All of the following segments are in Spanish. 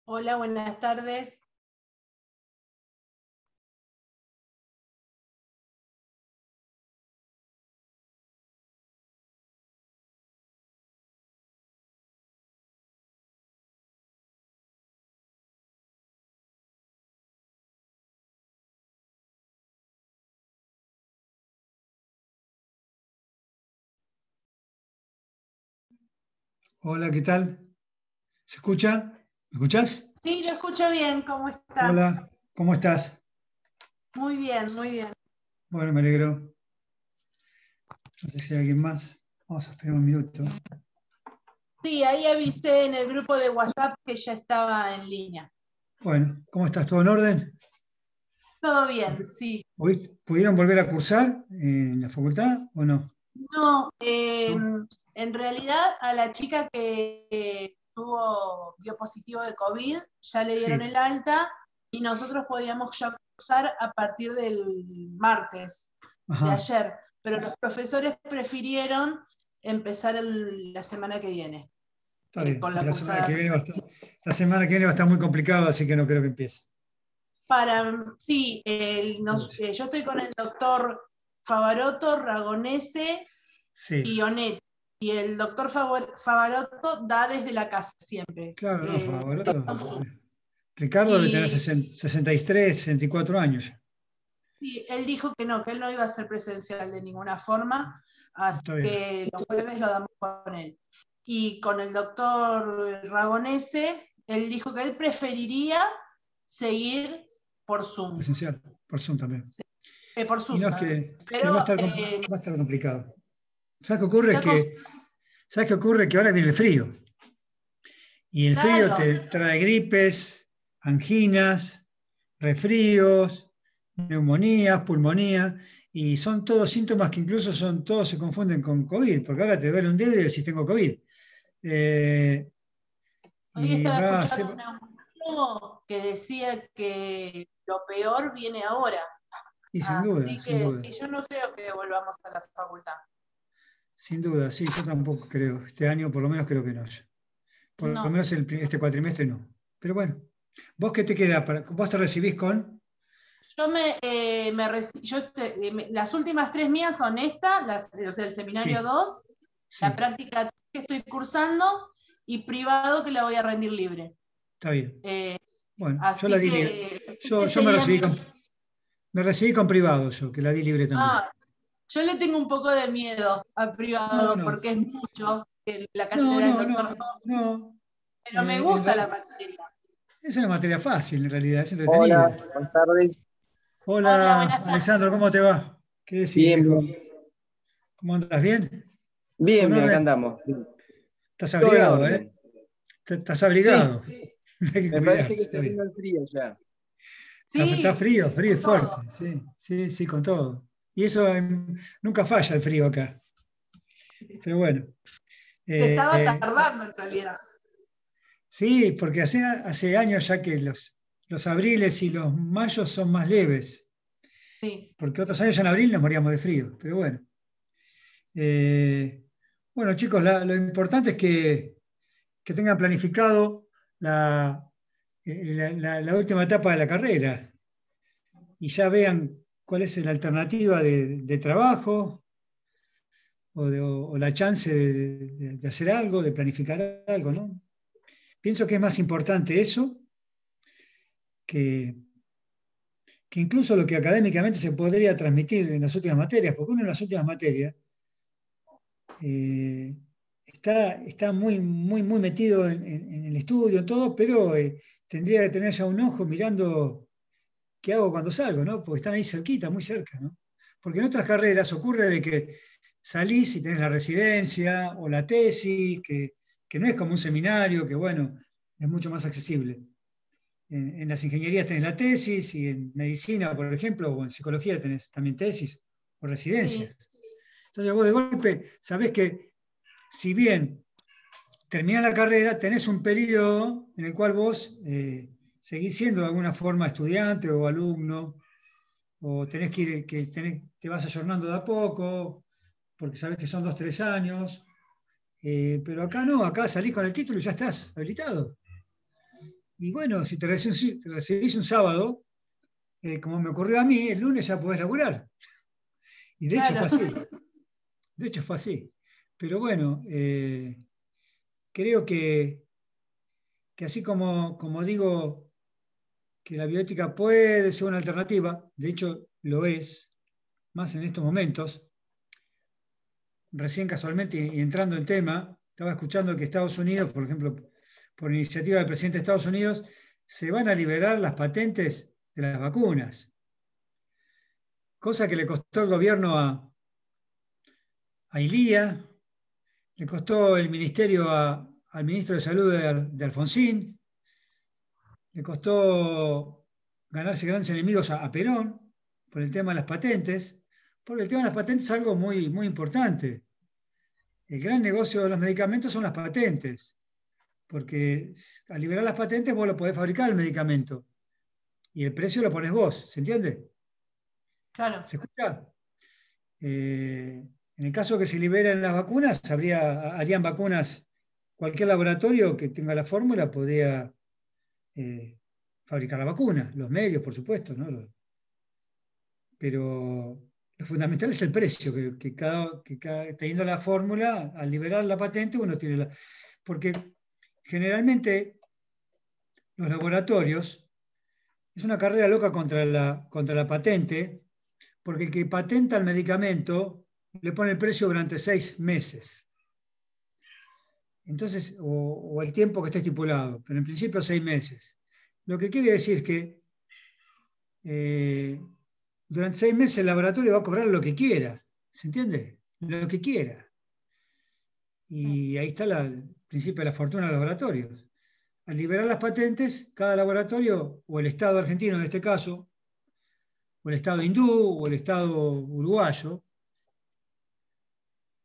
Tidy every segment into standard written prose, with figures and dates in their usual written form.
Hola, buenas tardes. Hola, ¿qué tal? ¿Se escucha? ¿Me escuchás? Sí, lo escucho bien, ¿cómo está? Hola, ¿cómo estás? Muy bien, muy bien. Bueno, me alegro. No sé si hay alguien más. Vamos a esperar un minuto. Sí, ahí avisé en el grupo de WhatsApp que ya estaba en línea. Bueno, ¿cómo estás? ¿Todo en orden? Todo bien, sí. ¿Pudieron volver a cursar en la facultad o no? No, ¿No? en realidad a la chica que dio positivo de COVID, ya le dieron Sí. el alta y nosotros podíamos ya cursar a partir del martes de Ajá. ayer, pero los profesores prefirieron empezar la semana que viene. Está bien. Con Y la cursada. la semana que viene va a estar muy complicado, así que no creo que empiece. Sí, yo estoy con el doctor Favarotto, Ragonese Sí. y Onetti. Y el doctor Favarotto da desde la casa siempre. Claro, no, Favoroto. Con Zoom. Ricardo debe tener Y 63, 64 años ya. sí, él dijo que él no iba a ser presencial de ninguna forma, así Está bien. que los jueves lo damos con él. Y con el doctor Ragonese, él dijo que él preferiría seguir por Zoom. Presencial, por Zoom también. Por Y Zoom no es también. que Pero va a estar complicado. ¿Sabes qué ocurre? está ¿Sabes qué ocurre? Que ahora viene el frío. Y el frío claro. te trae gripes, anginas, resfríos, neumonías, pulmonía, y son todos síntomas que incluso todos se confunden con COVID, porque ahora te duele un dedo y decís tengo COVID. Eh, Hoy y estaba va a escuchando ser, un neumonólogo que decía que lo peor viene ahora. y sin duda, Así sin que duda, sí, yo no creo que volvamos a la facultad. sin duda, sí, yo tampoco creo. Este año por lo menos creo que no. Por lo No. menos este cuatrimestre no. Pero bueno, ¿vos qué te queda? ¿Vos te recibís con? Las últimas 3 mías son estas, o sea, el seminario Sí, 2, la sí, práctica que estoy cursando y privado que la voy a rendir libre. está bien. Eh, Bueno, yo la Así di libre. que este Yo sería mi... me recibí con privado, yo, que la di libre también. Ah, yo le tengo un poco de miedo al No, privado no, porque es mucho la no, cátedra del no, doctor, no, no. pero me En gusta la realidad, materia. es una materia fácil, en realidad, es Hola, entretenida. buenas tardes. Hola, Hola, buenas tardes. Alessandro, ¿cómo te va? ¿Qué decís, Bien, viejo? bien. ¿Cómo andas? ¿Bien? ¿Todo Bien, en bien, acá orden? andamos. Bien. ¿Estás Todo en abrigado, eh? orden. ¿Estás Sí, abrigado? Hay que me parece cuidarse, que está se bien. vino el frío ya. Está Sí, frío, frío y con fuerte, todo. sí, sí, sí, con todo. Y eso nunca falla el frío acá. Pero bueno, Se eh, estaba eh, tardando en realidad. sí, porque hace años ya que los abriles y los mayos son más leves, Sí. porque otros años ya en abril nos moríamos de frío. Pero bueno, Eh, bueno chicos, lo importante es que tengan planificado la última etapa de la carrera y ya vean cuál es la alternativa de trabajo o la chance de hacer algo, de planificar algo, ¿no? Pienso que es más importante eso que, que incluso lo que académicamente se podría transmitir en las últimas materias, porque uno en las últimas materias eh, está muy, muy, muy metido en el estudio, en todo, pero tendría que tener ya un ojo mirando qué hago cuando salgo, ¿no? Porque están ahí cerquita, muy cerca, ¿no? Porque en otras carreras ocurre de que salís y tenés la residencia o la tesis, que no es como un seminario, que bueno, es mucho más accesible. En las ingenierías tenés la tesis y en medicina, por ejemplo, o en psicología tenés también tesis o Sí. residencias. Entonces vos de golpe sabés que si bien terminás la carrera, tenés un periodo en el cual vos seguís siendo de alguna forma estudiante o alumno, o tenés te vas ayornando de a poco, porque sabés que son 2, 3 años, pero acá no, acá salís con el título y ya estás habilitado. Y bueno, si te recibís un sábado, como me ocurrió a mí, el lunes ya podés laburar. Y de hecho Claro, fue así. De hecho fue así. Pero bueno, creo que así como digo que la bioética puede ser una alternativa, de hecho lo es, más en estos momentos, recién casualmente y entrando en tema, estaba escuchando que Estados Unidos, por ejemplo, por iniciativa del presidente de Estados Unidos, se van a liberar las patentes de las vacunas, cosa que le costó el gobierno a Ilía, le costó el ministerio al ministro de Salud de Alfonsín, le costó ganarse grandes enemigos a Perón por el tema de las patentes, porque el tema de las patentes es algo muy, muy importante. El gran negocio de los medicamentos son las patentes, porque al liberar las patentes vos lo podés fabricar el medicamento y el precio lo pones vos, ¿se entiende? claro. ¿Se escucha? En el caso que se liberen las vacunas, harían vacunas, cualquier laboratorio que tenga la fórmula podría eh, fabricar la vacuna, los medios, por supuesto, ¿no? Pero lo fundamental es el precio, teniendo la fórmula, al liberar la patente, uno tiene la... Porque generalmente los laboratorios es una carrera loca contra la patente, porque el que patenta el medicamento le pone el precio durante 6 meses. Entonces, o el tiempo que esté estipulado, pero en principio 6 meses. Lo que quiere decir que durante 6 meses el laboratorio va a cobrar lo que quiera, ¿se entiende? Lo que quiera. Y ahí está el principio de la fortuna de los laboratorios. Al liberar las patentes, cada laboratorio, o el Estado argentino en este caso, o el Estado hindú, o el Estado uruguayo,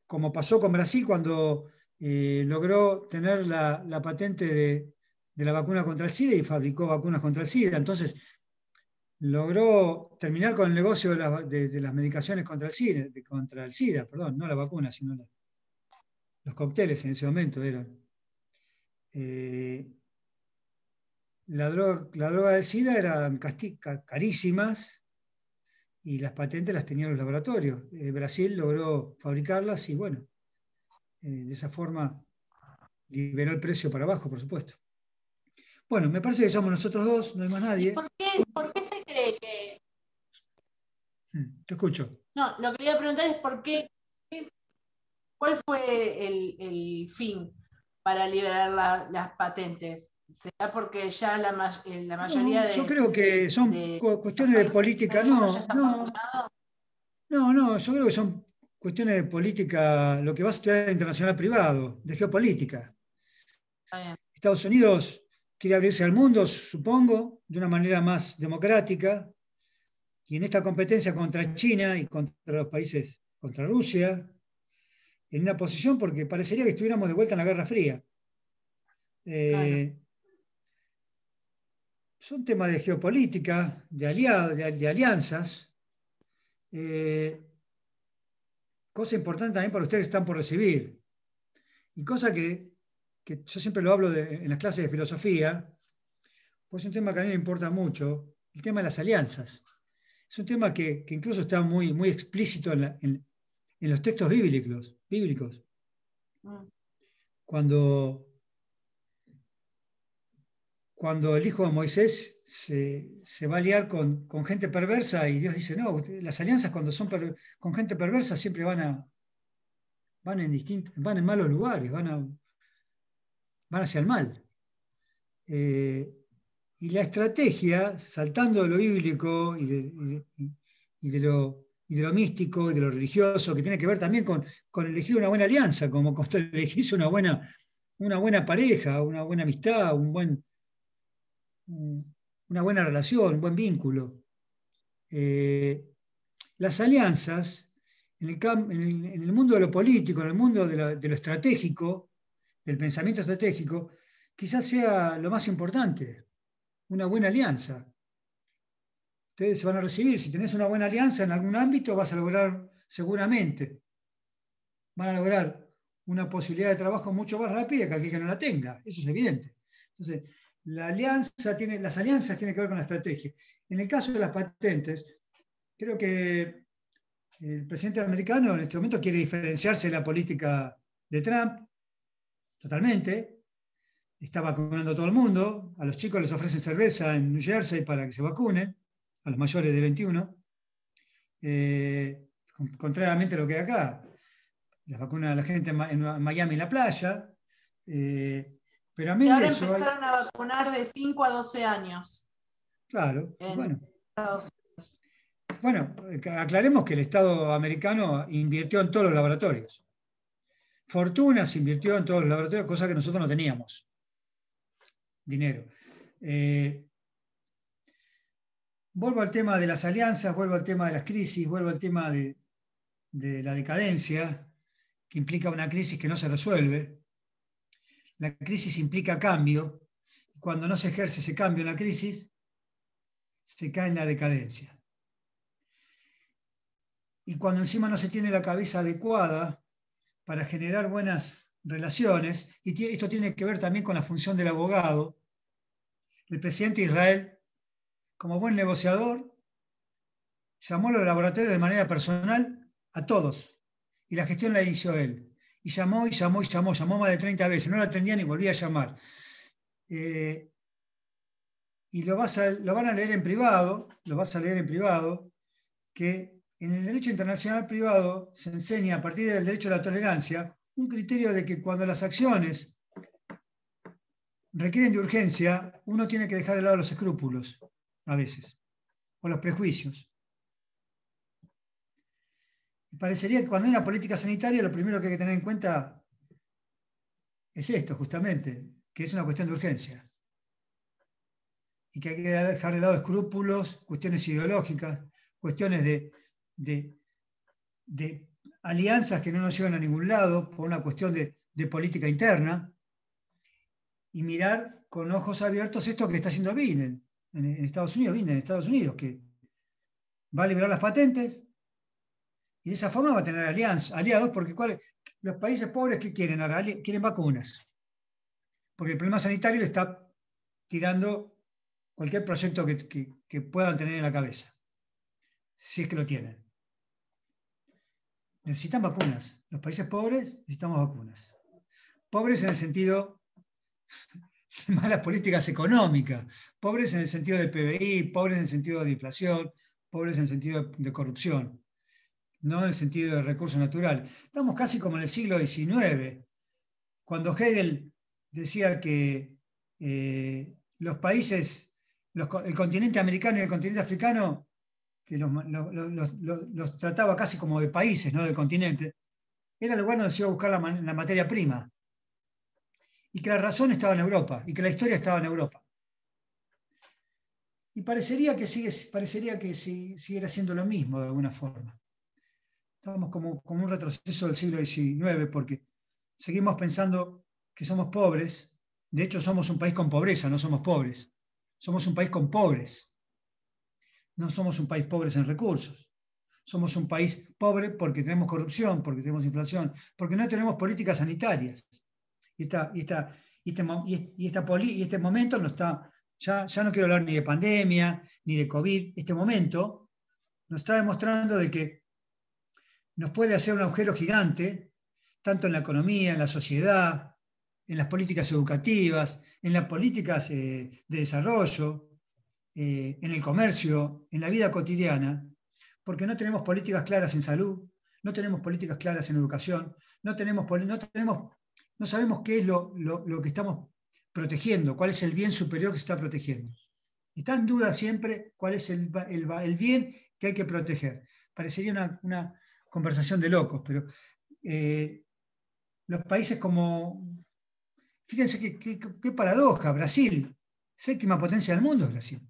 como pasó con Brasil cuando logró tener la patente de la vacuna contra el SIDA y fabricó vacunas contra el SIDA. Entonces, logró terminar con el negocio de las medicaciones contra el SIDA, perdón, no la vacuna, sino los cócteles en ese momento eran. La droga del SIDA eran carísimas y las patentes las tenían los laboratorios. Brasil logró fabricarlas y bueno, de esa forma liberó el precio para abajo, por supuesto. Bueno, me parece que somos nosotros dos, no hay más ¿Y nadie. por qué se cree que... Te escucho. No, lo que le iba a preguntar es por qué, cuál fue el fin para liberar las patentes. ¿Será porque ya la mayoría No, yo creo que son de los cuestiones de países política. desarrollados ya No, están no, vacunados? no, yo creo que son cuestiones de política, lo que va a estudiar internacional privado, de geopolítica. Está bien. Estados Unidos quiere abrirse al mundo, supongo, de una manera más democrática, y en esta competencia contra China y contra los países, contra Rusia, en una posición porque parecería que estuviéramos de vuelta en la Guerra Fría. Claro. Son temas de geopolítica, de alianzas, cosa importante también para ustedes que están por recibir, y cosa que yo siempre lo hablo en las clases de filosofía, pues es un tema que a mí me importa mucho, el tema de las alianzas. Es un tema que incluso está muy, muy explícito en los textos bíblicos. Mm. Cuando el hijo de Moisés se va a liar con gente perversa y Dios dice, no, las alianzas cuando son con gente perversa siempre van en malos lugares, van hacia el mal. Y la estrategia, saltando de lo bíblico y de lo místico y de lo religioso, que tiene que ver también con elegir una buena alianza, como con elegirse una buena pareja, una buena amistad, una buena relación, un buen vínculo. Las alianzas, en el mundo de lo político, en el mundo de lo estratégico, del pensamiento estratégico, quizás sea lo más importante, una buena alianza. Ustedes se van a recibir, si tenés una buena alianza en algún ámbito, vas a lograr seguramente, van a lograr una posibilidad de trabajo mucho más rápida que aquel que no la tenga, eso es evidente. Entonces, las alianzas tienen que ver con la estrategia. En el caso de las patentes, creo que el presidente americano en este momento quiere diferenciarse de la política de Trump totalmente. Está vacunando a todo el mundo. A los chicos les ofrecen cerveza en New Jersey para que se vacunen, a los mayores de 21. Contrariamente a lo que hay acá. Las vacunan a la gente en Miami en la playa. Pero a mí Y ahora eso empezaron a vacunar de 5 a 12 años. Claro, En Estados Unidos. bueno, aclaremos que el Estado americano invirtió en todos los laboratorios. Fortuna se invirtió en todos los laboratorios, cosa que nosotros no teníamos. Dinero. Vuelvo al tema de las alianzas, vuelvo al tema de las crisis, vuelvo al tema de la decadencia, que implica una crisis que no se resuelve. La crisis implica cambio. Cuando no se ejerce ese cambio en la crisis, se cae en la decadencia. Y cuando encima no se tiene la cabeza adecuada para generar buenas relaciones, y esto tiene que ver también con la función del abogado, el presidente de Israel, como buen negociador, llamó a los laboratorios de manera personal a todos, y la gestión la inició él. Y llamó más de 30 veces, no lo atendían y volvía a llamar. Y lo van a leer en privado, que en el derecho internacional privado se enseña a partir del derecho a la tolerancia un criterio de que cuando las acciones requieren de urgencia, uno tiene que dejar de lado los escrúpulos, a veces, o los prejuicios. Y parecería que cuando hay una política sanitaria, lo primero que hay que tener en cuenta es esto, justamente, que es una cuestión de urgencia. Y que hay que dejar de lado escrúpulos, cuestiones ideológicas, cuestiones de alianzas que no nos llevan a ningún lado por una cuestión de política interna, y mirar con ojos abiertos esto que está haciendo Biden en Estados Unidos, que va a liberar las patentes y de esa forma va a tener aliados, porque los países pobres ¿qué quieren ahora? Quieren vacunas, porque el problema sanitario le está tirando cualquier proyecto que puedan tener en la cabeza, si es que lo tienen. Necesitan vacunas. Los países pobres necesitamos vacunas. Pobres en el sentido de malas políticas económicas, pobres en el sentido del PBI, pobres en el sentido de inflación, pobres en el sentido de corrupción, no en el sentido de recurso natural. Estamos casi como en el siglo XIX, cuando Hegel decía que los países, el continente americano y el continente africano, que los trataba casi como de países, no de continente, era el lugar donde se iba a buscar la materia prima. Y que la razón estaba en Europa, y que la historia estaba en Europa. Y parecería que siguiera siendo lo mismo de alguna forma. Estamos como un retroceso del siglo XIX, porque seguimos pensando que somos pobres. De hecho, somos un país con pobreza, no somos pobres. Somos un país con pobres. No somos un país pobres en recursos. Somos un país pobre porque tenemos corrupción, porque tenemos inflación, porque no tenemos políticas sanitarias. Y este momento no está, ya no quiero hablar ni de pandemia, ni de COVID, este momento nos está demostrando de que nos puede hacer un agujero gigante, tanto en la economía, en la sociedad, en las políticas educativas, en las políticas de desarrollo, en el comercio, en la vida cotidiana, porque no tenemos políticas claras en salud, no tenemos políticas claras en educación, no sabemos qué es lo que estamos protegiendo, cuál es el bien superior que se está protegiendo. Está en duda siempre cuál es el bien que hay que proteger. Parecería una conversación de locos, pero los países como... Fíjense qué paradoja, Brasil, séptima potencia del mundo es Brasil.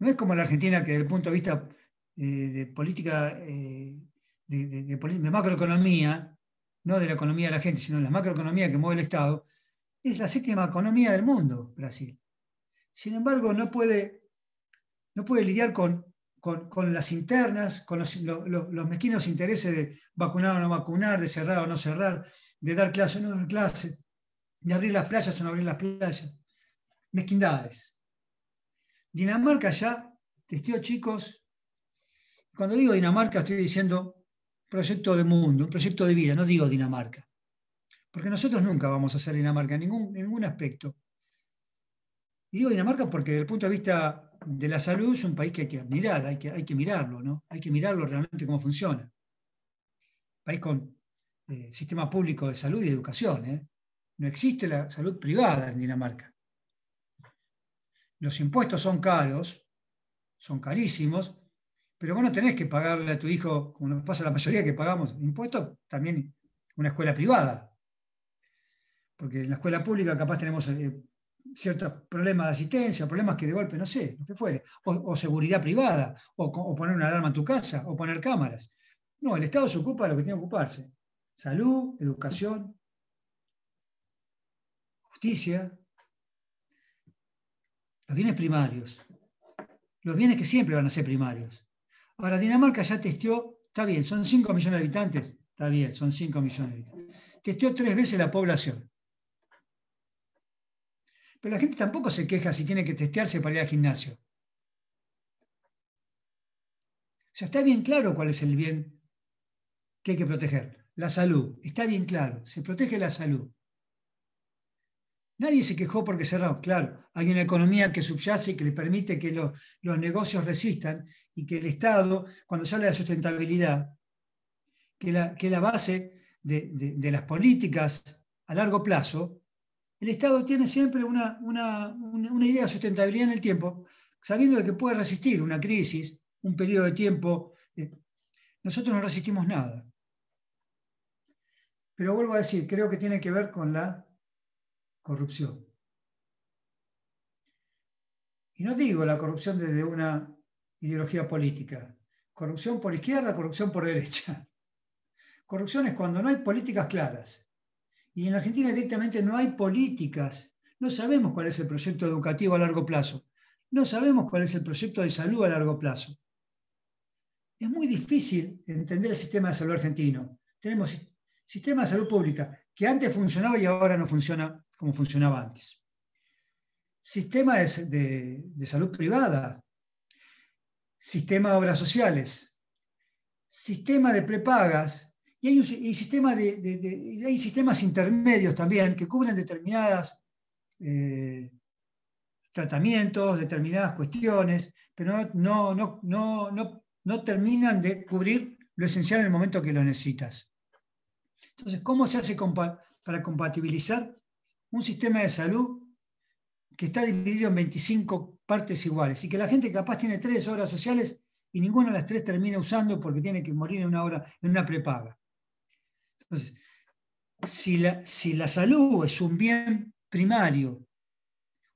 No es como la Argentina, que desde el punto de vista de política, de macroeconomía, no de la economía de la gente, sino de la macroeconomía que mueve el Estado, es la séptima economía del mundo, Brasil. Sin embargo, no puede lidiar con las internas, con los mezquinos intereses de vacunar o no vacunar, de cerrar o no cerrar, de dar clase o no dar clase, de abrir las playas o no abrir las playas. mezquindades. Dinamarca ya testeó, chicos. Cuando digo Dinamarca estoy diciendo proyecto de mundo, un proyecto de vida, no digo Dinamarca. Porque nosotros nunca vamos a ser Dinamarca en ningún aspecto. Y digo Dinamarca porque desde el punto de vista de la salud es un país que hay que admirar, hay que mirarlo, ¿no? Hay que mirarlo realmente cómo funciona. País con sistema público de salud y de educación, ¿eh? No existe la salud privada en Dinamarca. Los impuestos son caros, son carísimos, pero vos no tenés que pagarle a tu hijo, como nos pasa a la mayoría que pagamos impuestos, también una escuela privada. Porque en la escuela pública capaz tenemos ciertos problemas de asistencia, problemas que de golpe, no sé, lo que fuere, o seguridad privada, o poner una alarma en tu casa, o poner cámaras. No, el Estado se ocupa de lo que tiene que ocuparse. Salud, educación, justicia, los bienes primarios, los bienes que siempre van a ser primarios. Ahora, Dinamarca ya testeó, está bien, son 5 millones de habitantes, está bien, son 5 millones de habitantes. Testeó 3 veces la población. Pero la gente tampoco se queja si tiene que testearse para ir al gimnasio. O sea, está bien claro cuál es el bien que hay que proteger. La salud, está bien claro, se protege la salud. Nadie se quejó porque cerraron. Claro, hay una economía que subyace y que le permite que los negocios resistan y que el Estado, cuando se habla de sustentabilidad, que la base de las políticas a largo plazo, el Estado tiene siempre una idea de sustentabilidad en el tiempo, sabiendo de que puede resistir una crisis, un periodo de tiempo. Nosotros no resistimos nada. Pero vuelvo a decir, creo que tiene que ver con la corrupción. Y no digo la corrupción desde una ideología política. Corrupción por izquierda, corrupción por derecha. Corrupción es cuando no hay políticas claras. Y en Argentina directamente no hay políticas. No sabemos cuál es el proyecto educativo a largo plazo. No sabemos cuál es el proyecto de salud a largo plazo. Es muy difícil entender el sistema de salud argentino. Tenemos sistema de salud pública que antes funcionaba y ahora no funciona como funcionaba antes. Sistema de salud privada, sistema de obras sociales, sistema de prepagas, y hay sistemas intermedios también que cubren determinados tratamientos, determinadas cuestiones, pero no terminan de cubrir lo esencial en el momento que lo necesitas. Entonces, ¿cómo se hace para compatibilizar un sistema de salud que está dividido en 25 partes iguales y que la gente capaz tiene 3 obras sociales y ninguna de las 3 termina usando porque tiene que morir en una prepaga? Entonces, si la salud es un bien primario,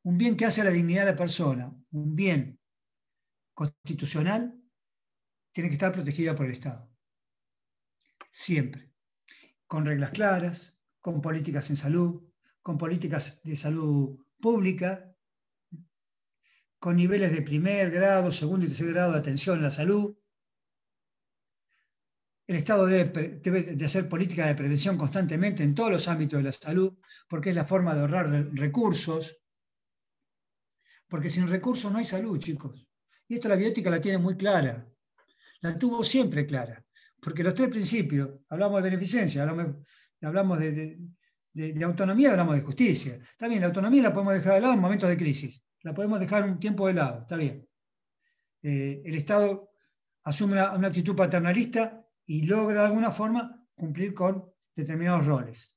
un bien que hace a la dignidad de la persona, un bien constitucional, tiene que estar protegida por el Estado. Siempre. Con reglas claras, con políticas en salud, con políticas de salud pública, con niveles de primer grado, segundo y tercer grado de atención a la salud. El Estado debe de hacer políticas de prevención constantemente en todos los ámbitos de la salud, porque es la forma de ahorrar recursos, porque sin recursos no hay salud, chicos. Y esto la bioética la tiene muy clara, la tuvo siempre clara, porque los 3 principios, hablamos de beneficencia, hablamos de autonomía, hablamos de justicia. Está bien, la autonomía la podemos dejar de lado en momentos de crisis, la podemos dejar un tiempo de lado, está bien. El Estado asume una actitud paternalista y logra de alguna forma cumplir con determinados roles.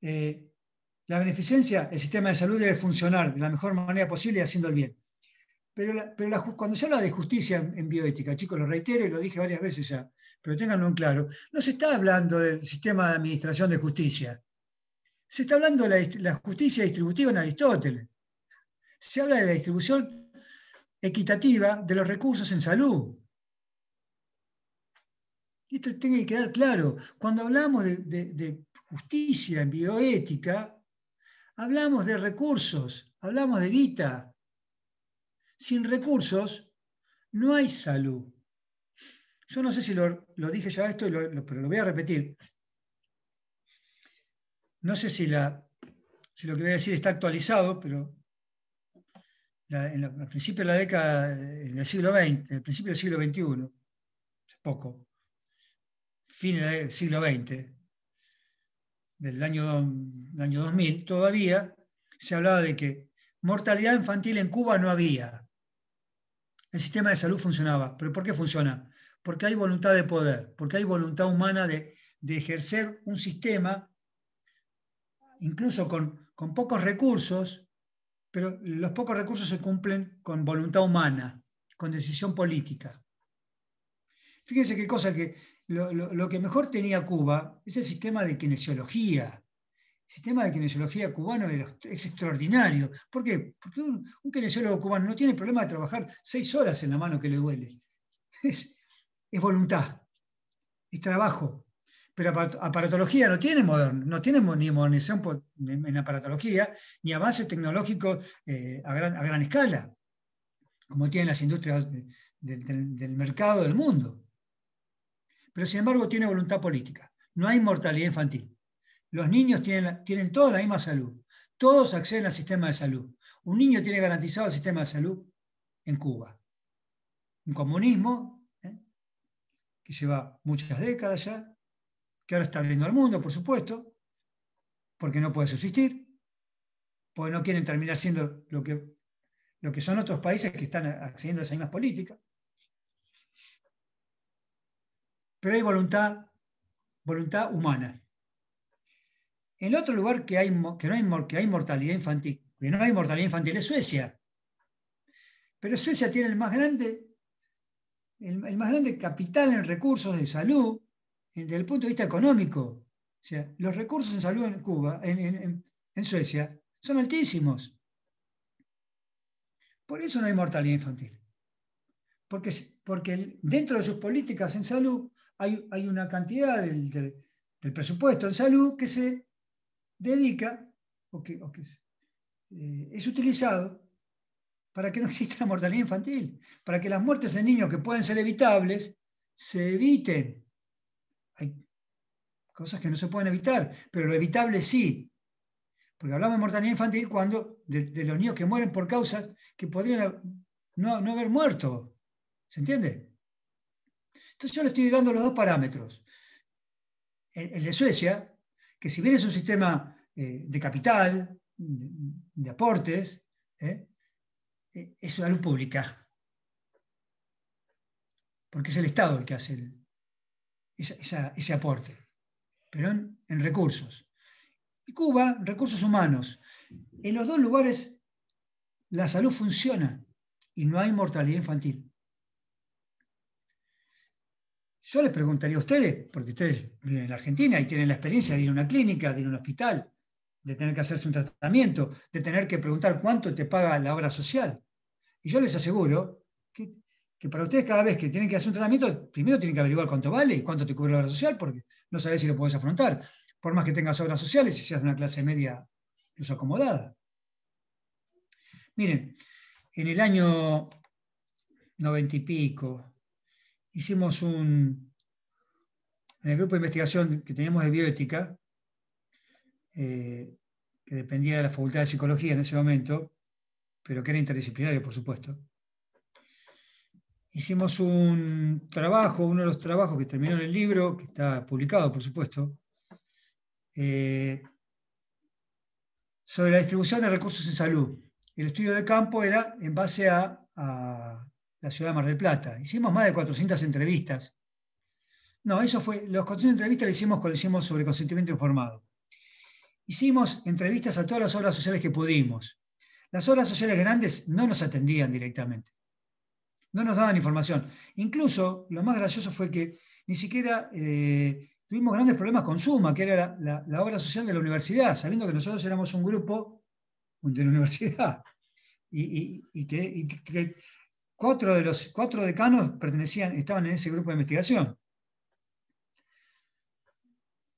La beneficencia, el sistema de salud debe funcionar de la mejor manera posible y haciendo el bien. Pero cuando se habla de justicia en bioética, chicos, lo reitero y lo dije varias veces ya, pero ténganlo en claro, no se está hablando del sistema de administración de justicia. Se está hablando de la justicia distributiva en Aristóteles. Se habla de la distribución equitativa de los recursos en salud. Y esto tiene que quedar claro. Cuando hablamos de justicia en bioética, hablamos de recursos, hablamos de guita. Sin recursos no hay salud. Yo no sé si lo dije ya esto, pero lo voy a repetir. No sé si lo que voy a decir está actualizado, pero al principio de la década del siglo XX, al principio del siglo XXI, poco, fin del siglo XX, del año 2000, todavía se hablaba de que mortalidad infantil en Cuba no había. El sistema de salud funcionaba. ¿Pero por qué funciona? Porque hay voluntad de poder, porque hay voluntad humana de ejercer un sistema, incluso con pocos recursos, pero los pocos recursos se cumplen con voluntad humana, con decisión política. Fíjense qué cosa que lo que mejor tenía Cuba es el sistema de kinesiología. El sistema de kinesiología cubano es extraordinario. ¿Por qué? Porque un kinesiólogo cubano no tiene problema de trabajar 6 horas en la mano que le duele. Es voluntad, es trabajo. Pero aparatología no tiene ni modernización en aparatología, ni avance tecnológico a gran escala, como tienen las industrias del mercado del mundo. Pero sin embargo tiene voluntad política. No hay mortalidad infantil. Los niños tienen toda la misma salud. Todos acceden al sistema de salud. Un niño tiene garantizado el sistema de salud en Cuba. Un comunismo que lleva muchas décadas ya, que ahora está abriendo al mundo, por supuesto, porque no puede subsistir, porque no quieren terminar siendo lo que son otros países que están accediendo a esas mismas políticas. Pero hay voluntad humana. El otro lugar que hay mortalidad infantil, que no hay mortalidad infantil, es Suecia. Pero Suecia tiene el más grande capital en recursos de salud desde el punto de vista económico. O sea, los recursos en salud en Cuba, en Suecia, son altísimos. Por eso no hay mortalidad infantil. Porque dentro de sus políticas en salud hay una cantidad del presupuesto en salud que se dedica o que es utilizado para que no exista mortalidad infantil, para que las muertes de niños que pueden ser evitables se eviten. Hay cosas que no se pueden evitar, pero lo evitable sí. Porque hablamos de mortalidad infantil cuando de los niños que mueren por causas que podrían no haber muerto. ¿Se entiende? Entonces yo le estoy dando los dos parámetros. El de Suecia, que si bien es un sistema de capital, de aportes, es salud pública. Porque es el Estado el que hace ese aporte. Pero en recursos. Y Cuba, recursos humanos. En los dos lugares la salud funciona y no hay mortalidad infantil. Yo les preguntaría a ustedes, porque ustedes viven en la Argentina y tienen la experiencia de ir a una clínica, de ir a un hospital, de tener que hacerse un tratamiento, de tener que preguntar cuánto te paga la obra social. Y yo les aseguro que para ustedes cada vez que tienen que hacer un tratamiento, primero tienen que averiguar cuánto vale y cuánto te cubre la obra social, porque no sabés si lo podés afrontar, por más que tengas obras sociales y seas de una clase media incluso acomodada. Miren, en el año 90 y pico, hicimos en el grupo de investigación que teníamos de bioética, que dependía de la Facultad de Psicología en ese momento, pero que era interdisciplinario, por supuesto. Hicimos un trabajo, uno de los trabajos que terminó en el libro, que está publicado, por supuesto, sobre la distribución de recursos en salud. El estudio de campo era en base a la ciudad de Mar del Plata. Hicimos más de 400 entrevistas. No, los 400 entrevistas las hicimos sobre consentimiento informado. Hicimos entrevistas a todas las obras sociales que pudimos. Las obras sociales grandes no nos atendían directamente. No nos daban información. Incluso, lo más gracioso fue que ni siquiera tuvimos grandes problemas con Suma, que era la obra social de la universidad, sabiendo que nosotros éramos un grupo de la universidad. Y que 4 de los 4 decanos estaban en ese grupo de investigación.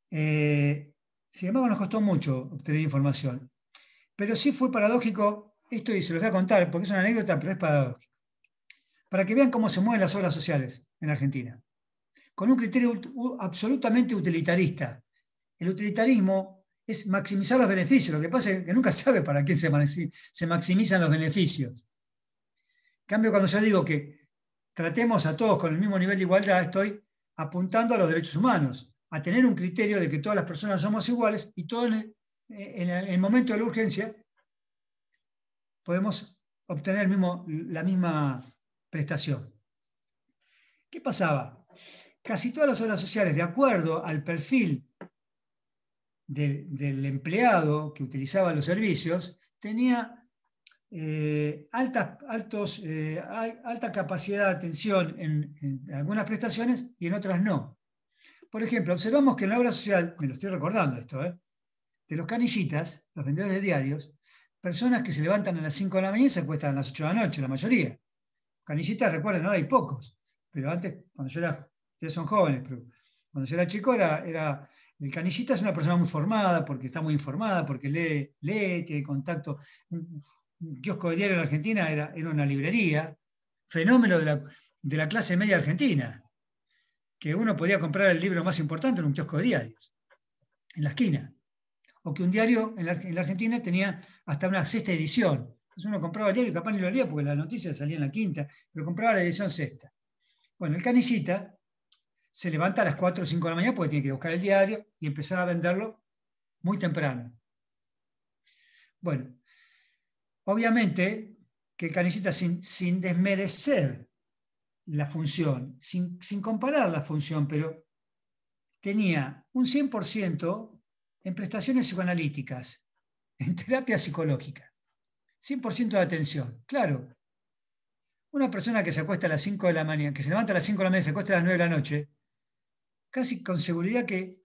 Sin embargo, nos costó mucho obtener información. Pero sí fue paradójico, esto y se los voy a contar, porque es una anécdota, pero es paradójico. Para que vean cómo se mueven las obras sociales en Argentina. Con un criterio absolutamente utilitarista. El utilitarismo es maximizar los beneficios. Lo que pasa es que nunca sabe para quién se maximizan los beneficios. cambio, cuando yo digo que tratemos a todos con el mismo nivel de igualdad, estoy apuntando a los derechos humanos, a tener un criterio de que todas las personas somos iguales y todos en el momento de la urgencia podemos obtener la misma prestación. ¿Qué pasaba? Casi todas las obras sociales, de acuerdo al perfil del empleado que utilizaba los servicios, tenía alta capacidad de atención en algunas prestaciones y en otras no. Por ejemplo, observamos que en la obra social, me lo estoy recordando esto, de los canillitas, los vendedores de diarios, personas que se levantan a las 5 de la mañana y se acuestan a las 8 de la noche, la mayoría. Canillitas, recuerden, ahora hay pocos, pero antes, cuando yo era, ustedes son jóvenes, pero cuando yo era chico, el canillita es una persona muy formada, porque está muy informada, porque lee, tiene contacto. Un kiosco de diario en Argentina era una librería, fenómeno de la clase media argentina, que uno podía comprar el libro más importante en un kiosco de diarios, en la esquina. O que un diario en la Argentina tenía hasta una sexta edición. Entonces uno compraba el diario y capaz ni lo leía porque la noticia salía en la quinta, pero compraba la edición sexta. Bueno, el canillita se levanta a las 4 o 5 de la mañana porque tiene que buscar el diario y empezar a venderlo muy temprano. Bueno, obviamente que el canillita, sin desmerecer la función, sin comparar la función, pero tenía un 100% en prestaciones psicoanalíticas, en terapia psicológica, 100% de atención. Claro, una persona que se acuesta a las 5 de la mañana, que se levanta a las 5 de la mañana y se acuesta a las 9 de la noche, casi con seguridad que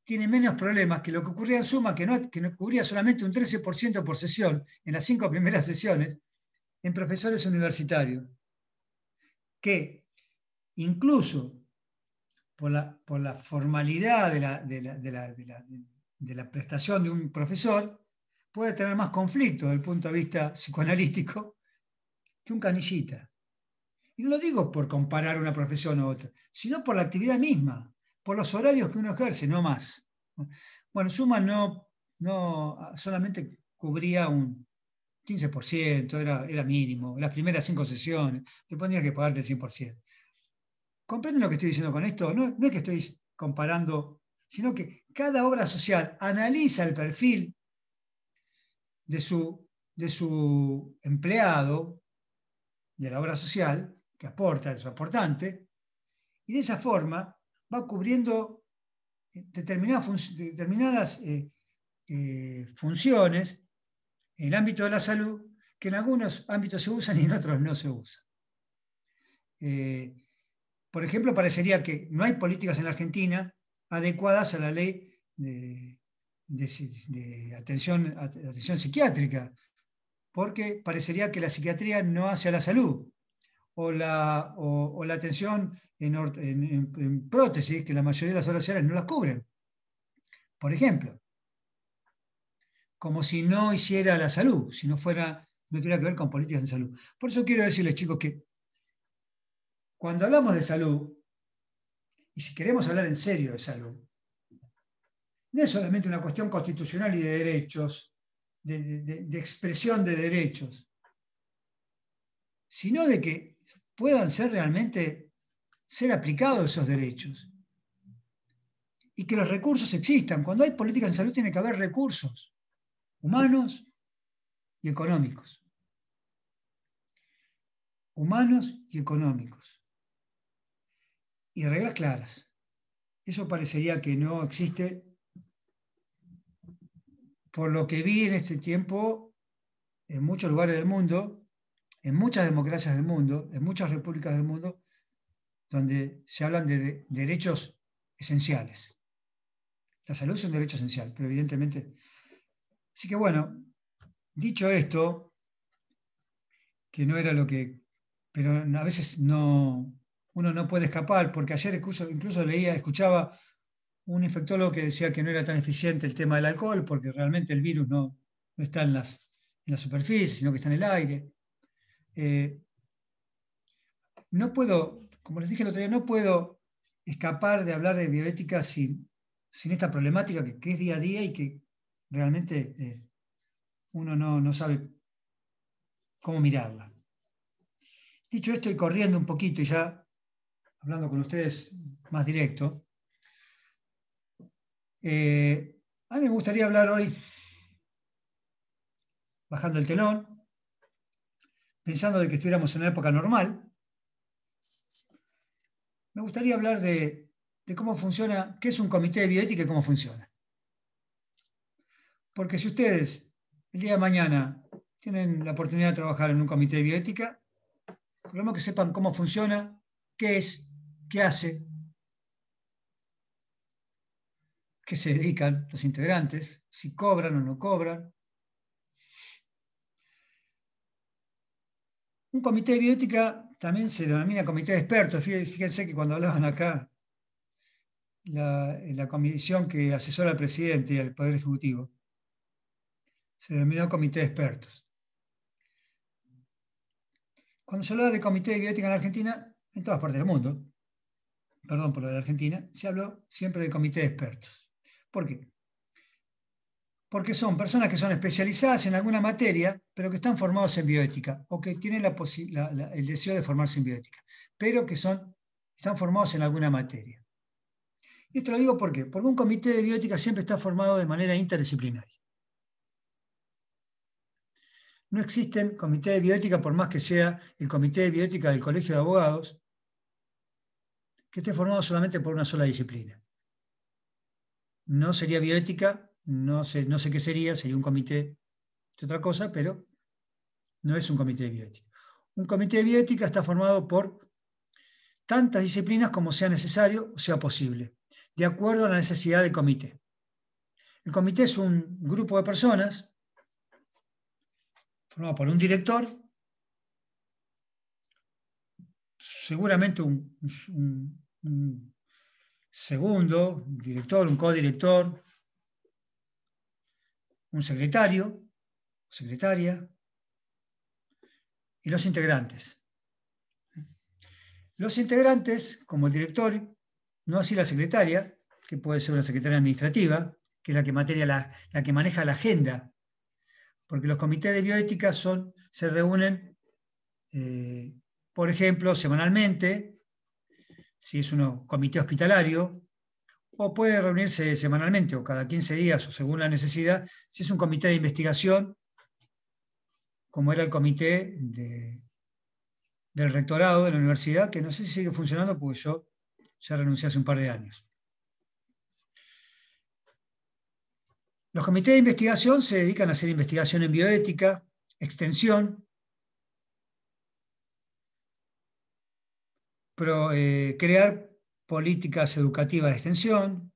tiene menos problemas que lo que ocurría en Suma, que no cubría solamente un 13% por sesión en las 5 primeras sesiones, en profesores universitarios, que incluso por la formalidad de la prestación de un profesor, puede tener más conflicto desde el punto de vista psicoanalítico que un canillita. Y no lo digo por comparar una profesión u otra, sino por la actividad misma, por los horarios que uno ejerce, no más. Bueno, Suma no solamente cubría un 15%, era mínimo, las primeras 5 sesiones, te tenías que pagarte el 100%. ¿Comprenden lo que estoy diciendo con esto? No es que estoy comparando, sino que cada obra social analiza el perfil de su empleado, de la obra social, que aporta, de su aportante, y de esa forma va cubriendo determinadas funciones en el ámbito de la salud, que en algunos ámbitos se usan y en otros no se usan. Por ejemplo, parecería que no hay políticas en la Argentina adecuadas a la ley de atención psiquiátrica, porque parecería que la psiquiatría no hace a la salud, o la atención en prótesis, que la mayoría de las obras sociales no las cubren, por ejemplo, como si no hiciera la salud, si no tuviera que ver con políticas de salud. Por eso quiero decirles, chicos, que cuando hablamos de salud, y si queremos hablar en serio de salud, no es solamente una cuestión constitucional y de derechos, de expresión de derechos, sino de que puedan realmente ser aplicados esos derechos y que los recursos existan. Cuando hay políticas en salud tiene que haber recursos humanos y económicos. Humanos y económicos. Y reglas claras. Eso parecería que no existe, por lo que vi en este tiempo en muchos lugares del mundo, en muchas democracias del mundo, en muchas repúblicas del mundo, donde se hablan de derechos esenciales. La salud es un derecho esencial, pero evidentemente... Así que bueno, dicho esto, que no era lo que... Pero a veces uno no puede escapar, porque ayer incluso escuchaba un infectólogo que decía que no era tan eficiente el tema del alcohol, porque realmente el virus no está en la superficie, sino que está en el aire. No puedo, como les dije el otro día, no puedo escapar de hablar de bioética sin esta problemática que es día a día y que realmente uno no sabe cómo mirarla. Dicho esto y corriendo un poquito y ya hablando con ustedes más directo, a mí me gustaría hablar hoy, bajando el telón, pensando de que estuviéramos en una época normal, me gustaría hablar de cómo funciona, qué es un comité de bioética y cómo funciona. Porque si ustedes el día de mañana tienen la oportunidad de trabajar en un comité de bioética, por lo menos que sepan cómo funciona, qué es, qué hace, qué se dedican los integrantes, si cobran o no cobran. Un comité de bioética también se denomina comité de expertos. Fíjense que cuando hablaban acá, la comisión que asesora al presidente y al Poder Ejecutivo, se denominó comité de expertos. Cuando se hablaba de comité de bioética en Argentina, en todas partes del mundo, perdón por lo de Argentina, se habló siempre de comité de expertos. ¿Por qué? Porque son personas que son especializadas en alguna materia, pero que están formados en bioética, o que tienen el deseo de formarse en bioética, pero que están formados en alguna materia. Y esto lo digo ¿por qué? Porque un comité de bioética siempre está formado de manera interdisciplinaria. No existen comités de bioética, por más que sea el comité de bioética del Colegio de Abogados, que esté formado solamente por una sola disciplina. No sería bioética, no sé qué sería un comité de otra cosa, pero no es un comité de bioética. Un comité de bioética está formado por tantas disciplinas como sea necesario o sea posible, de acuerdo a la necesidad del comité. El comité es un grupo de personas formado por un director, seguramente un segundo director, un codirector, un secretario, secretaria, y los integrantes. Los integrantes, como el director, no así la secretaria, que puede ser una secretaria administrativa, que es la que maneja la agenda, porque los comités de bioética se reúnen, por ejemplo, semanalmente, si es un comité hospitalario, o puede reunirse semanalmente o cada 15 días o según la necesidad, si es un comité de investigación, como era el comité del rectorado de la universidad, que no sé si sigue funcionando porque yo ya renuncié hace un par de años. Los comités de investigación se dedican a hacer investigación en bioética, extensión, crear políticas educativas de extensión,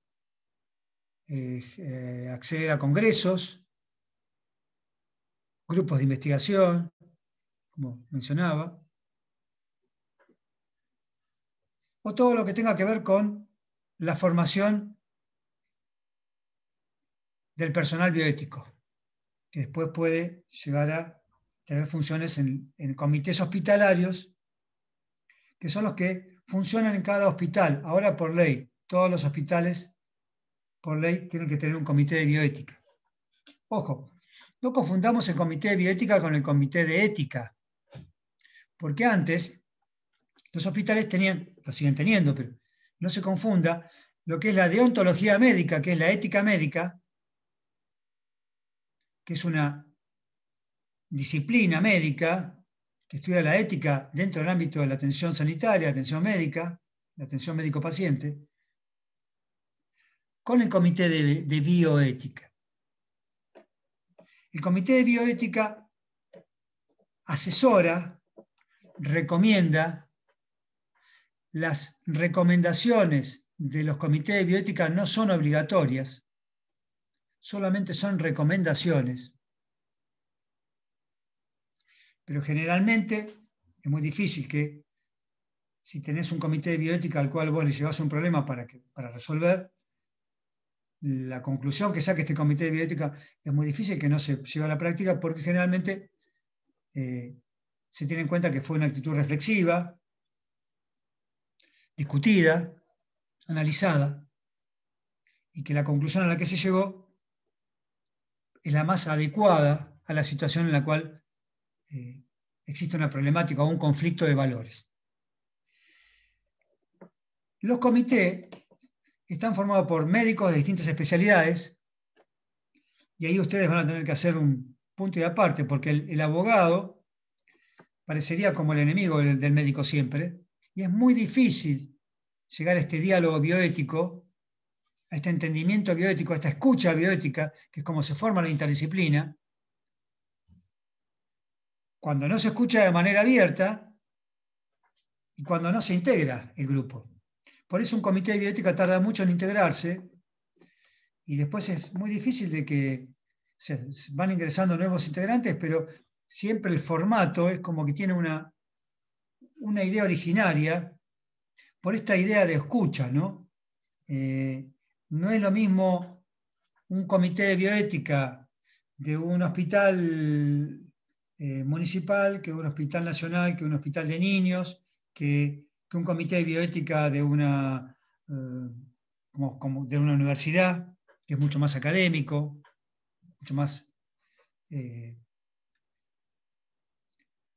acceder a congresos, grupos de investigación, como mencionaba, o todo lo que tenga que ver con la formación del personal bioético, que después puede llegar a tener funciones en comités hospitalarios, que son los que funcionan en cada hospital. Ahora por ley, todos los hospitales por ley tienen que tener un comité de bioética. Ojo, no confundamos el comité de bioética con el comité de ética, porque antes los hospitales lo siguen teniendo, pero no se confunda lo que es la deontología médica, que es la ética médica, que es una disciplina médica que estudia la ética dentro del ámbito de la atención sanitaria, atención médica, la atención médico-paciente, con el comité de bioética. El comité de bioética asesora, recomienda. Las recomendaciones de los comités de bioética no son obligatorias, solamente son recomendaciones. Pero generalmente es muy difícil que, si tenés un comité de bioética al cual vos le llevas un problema para resolver, la conclusión que saque este comité de bioética es muy difícil que no se lleve a la práctica, porque generalmente se tiene en cuenta que fue una actitud reflexiva, discutida, analizada, y que la conclusión a la que se llegó es la más adecuada a la situación en la cual existe una problemática o un conflicto de valores. Los comités están formados por médicos de distintas especialidades, y ahí ustedes van a tener que hacer un punto y aparte, porque el abogado parecería como el enemigo del médico siempre, y es muy difícil llegar a este diálogo bioético, a este entendimiento bioético, a esta escucha bioética, que es como se forma la interdisciplina, cuando no se escucha de manera abierta y cuando no se integra el grupo. Por eso un comité de bioética tarda mucho en integrarse y después es muy difícil de que se van ingresando nuevos integrantes, pero siempre el formato es como que tiene una idea originaria por esta idea de escucha, ¿no? No es lo mismo un comité de bioética de un hospital municipal que un hospital nacional, que un hospital de niños, que un comité de bioética de una, como de una universidad, que es mucho más académico, mucho más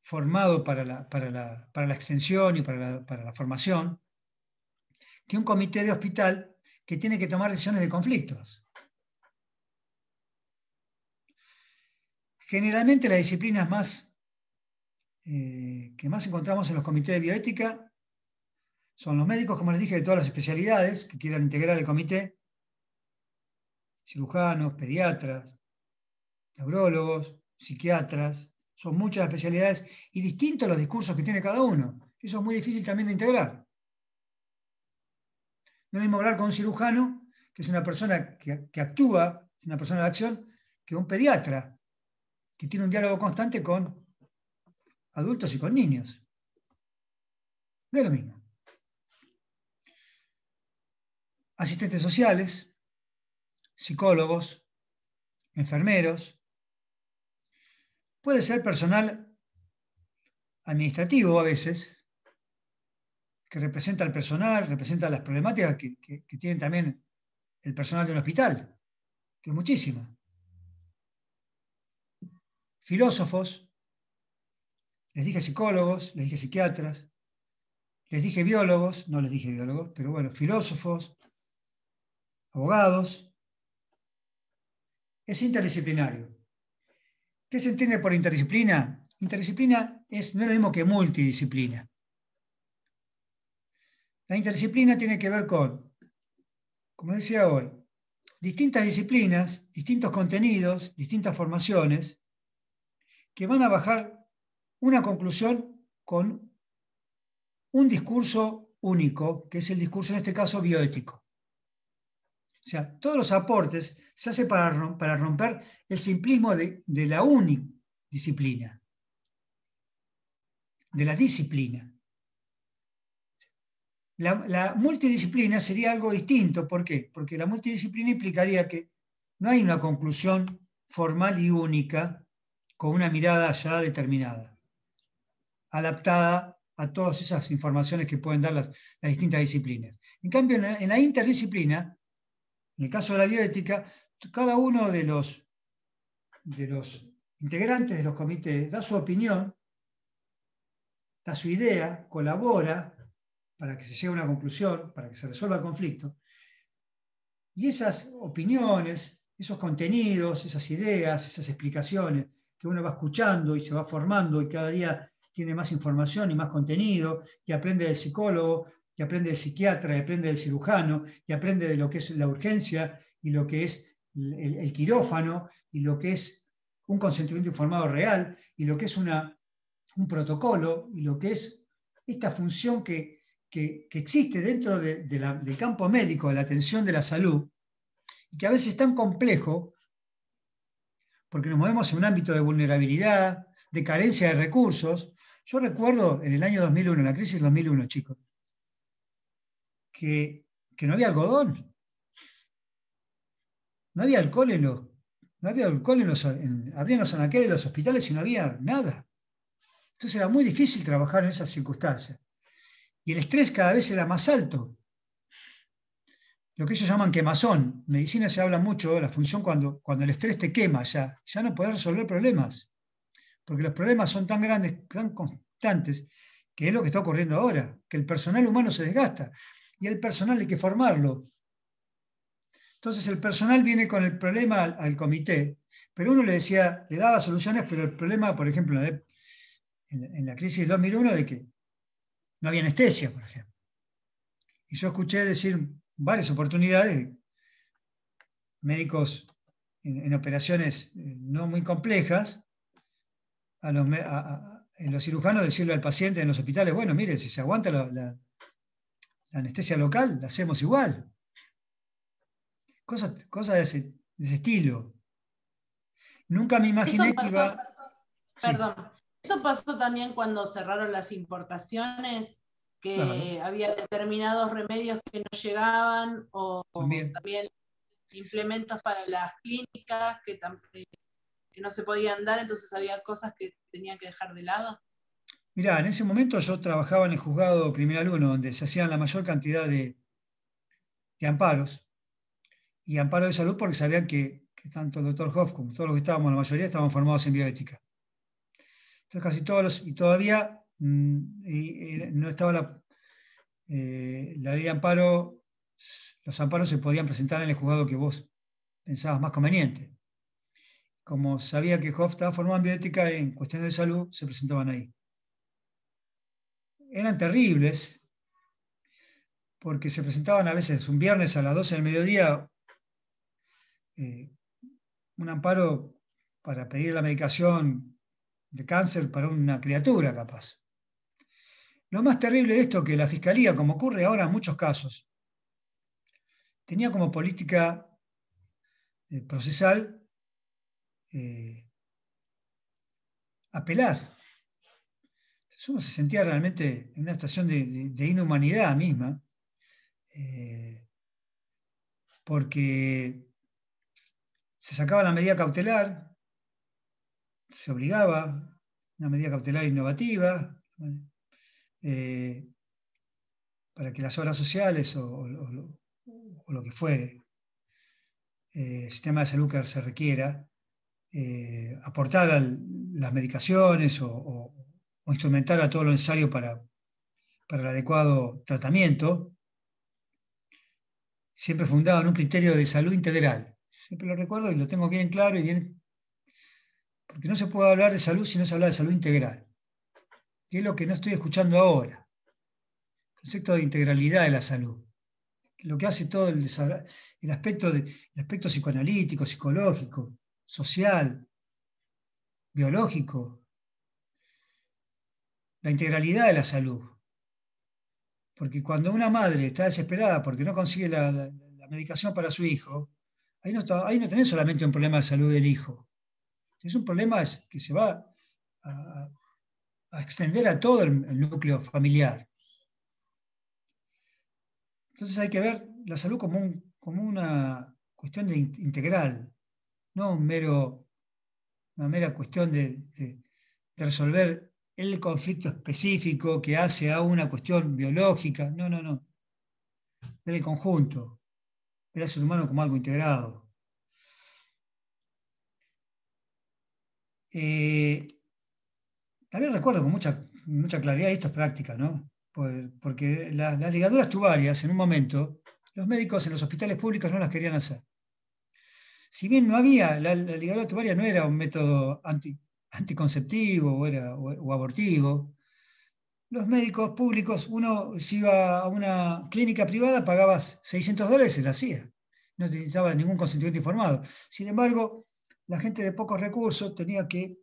formado para la extensión y para la formación, que un comité de hospital que tiene que tomar decisiones de conflictos. Generalmente las disciplinas que más encontramos en los comités de bioética son los médicos, como les dije, de todas las especialidades que quieran integrar el comité, cirujanos, pediatras, neurólogos, psiquiatras, son muchas especialidades y distintos los discursos que tiene cada uno. Eso es muy difícil también de integrar. No es lo mismo hablar con un cirujano, que es una persona que actúa, es una persona de acción, que un pediatra, que tiene un diálogo constante con adultos y con niños. No es lo mismo. Asistentes sociales, psicólogos, enfermeros, puede ser personal administrativo a veces, que representa al personal, representa las problemáticas que tiene también el personal de un hospital, que es muchísima. Filósofos, les dije psicólogos, les dije psiquiatras, les dije biólogos, no les dije biólogos, pero bueno, filósofos, abogados. Es interdisciplinario. ¿Qué se entiende por interdisciplina? Interdisciplina no es lo mismo que multidisciplina. La interdisciplina tiene que ver con, como decía hoy, distintas disciplinas, distintos contenidos, distintas formaciones, que van a bajar una conclusión con un discurso único, que es el discurso, en este caso, bioético. O sea, todos los aportes se hacen para romper el simplismo de la unidisciplina, de la disciplina. La multidisciplina sería algo distinto. ¿Por qué? Porque la multidisciplina implicaría que no hay una conclusión formal y única con una mirada ya determinada, adaptada a todas esas informaciones que pueden dar las distintas disciplinas. En cambio, en la interdisciplina, en el caso de la bioética, cada uno de los integrantes de los comités da su opinión, da su idea, colabora para que se llegue a una conclusión, para que se resuelva el conflicto. Y esas opiniones, esos contenidos, esas ideas, esas explicaciones que uno va escuchando y se va formando y cada día tiene más información y más contenido, y aprende del psicólogo, y aprende del psiquiatra, y aprende del cirujano, y aprende de lo que es la urgencia y lo que es el quirófano, y lo que es un consentimiento informado real, y lo que es un protocolo, y lo que es esta función que existe dentro del campo médico, de la atención de la salud, y que a veces es tan complejo, porque nos movemos en un ámbito de vulnerabilidad, de carencia de recursos. Yo recuerdo en el año 2001, en la crisis del 2001, chicos, que no había algodón, no había alcohol abrían los anaqueles de los hospitales y no había nada. Entonces era muy difícil trabajar en esas circunstancias. Y el estrés cada vez era más alto. Lo que ellos llaman quemazón. En medicina se habla mucho de la función cuando el estrés te quema ya no podés resolver problemas. porque los problemas son tan grandes, tan constantes, que es lo que está ocurriendo ahora, que el personal humano se desgasta y el personal hay que formarlo. Entonces el personal viene con el problema al comité, pero uno le decía, le daba soluciones, pero el problema, por ejemplo, en la crisis del 2001, de que no había anestesia, por ejemplo. Y yo escuché decir varias oportunidades, médicos en operaciones no muy complejas, en los cirujanos decirle al paciente en los hospitales, bueno, mire, si se aguanta la anestesia local, la hacemos igual. Cosas de ese estilo. Nunca me imaginé que iba... Sí, Perdón, eso pasó también cuando cerraron las importaciones, claro, que había determinados remedios que no llegaban, o también. también implementos para las clínicas que no se podían dar, entonces había cosas que tenían que dejar de lado. Mirá, en ese momento yo trabajaba en el juzgado criminal 1, donde se hacían la mayor cantidad de amparos, y amparo de salud porque sabían que tanto el doctor Hoff como todos los que estábamos, la mayoría, estaban formados en bioética. Entonces casi todos y todavía no estaba la ley de amparo, los amparos se podían presentar en el juzgado que vos pensabas más conveniente. Como sabía que Hoff estaba formado en bioética, en cuestiones de salud, se presentaban ahí. Eran terribles, porque se presentaban a veces un viernes a las 12 del mediodía, un amparo para pedir la medicación de cáncer para una criatura, capaz. Lo más terrible de esto es que la Fiscalía, como ocurre ahora en muchos casos, tenía como política procesal apelar. Entonces uno se sentía realmente en una situación de inhumanidad misma, porque se sacaba la medida cautelar, se obligaba, una medida cautelar innovativa, para que las obras sociales o lo que fuere, el sistema de salud que se requiera, aportar las medicaciones o instrumentar a todo lo necesario para el adecuado tratamiento, siempre fundado en un criterio de salud integral. Siempre lo recuerdo y lo tengo bien claro, porque no se puede hablar de salud si no se habla de salud integral, que es lo que no estoy escuchando ahora. El concepto de integralidad de la salud, lo que hace todo el aspecto psicoanalítico, psicológico, social, biológico, la integralidad de la salud. Porque cuando una madre está desesperada porque no consigue la medicación para su hijo, ahí no tenés solamente un problema de salud del hijo. Es un problema que se va a extender a todo el núcleo familiar. Entonces hay que ver la salud como una cuestión integral, no una mera cuestión de resolver el conflicto específico que hace a una cuestión biológica. No. Ver el conjunto, ver al ser humano como algo integrado. También recuerdo con mucha claridad estas prácticas, ¿no? Porque las ligaduras tubarias, en un momento, los médicos en los hospitales públicos no las querían hacer. Si bien no había, la ligadura tubaria no era un método anticonceptivo o abortivo, los médicos públicos, uno si iba a una clínica privada, pagabas $600 y se la hacía. No necesitaba ningún consentimiento informado. Sin embargo, la gente de pocos recursos tenía que,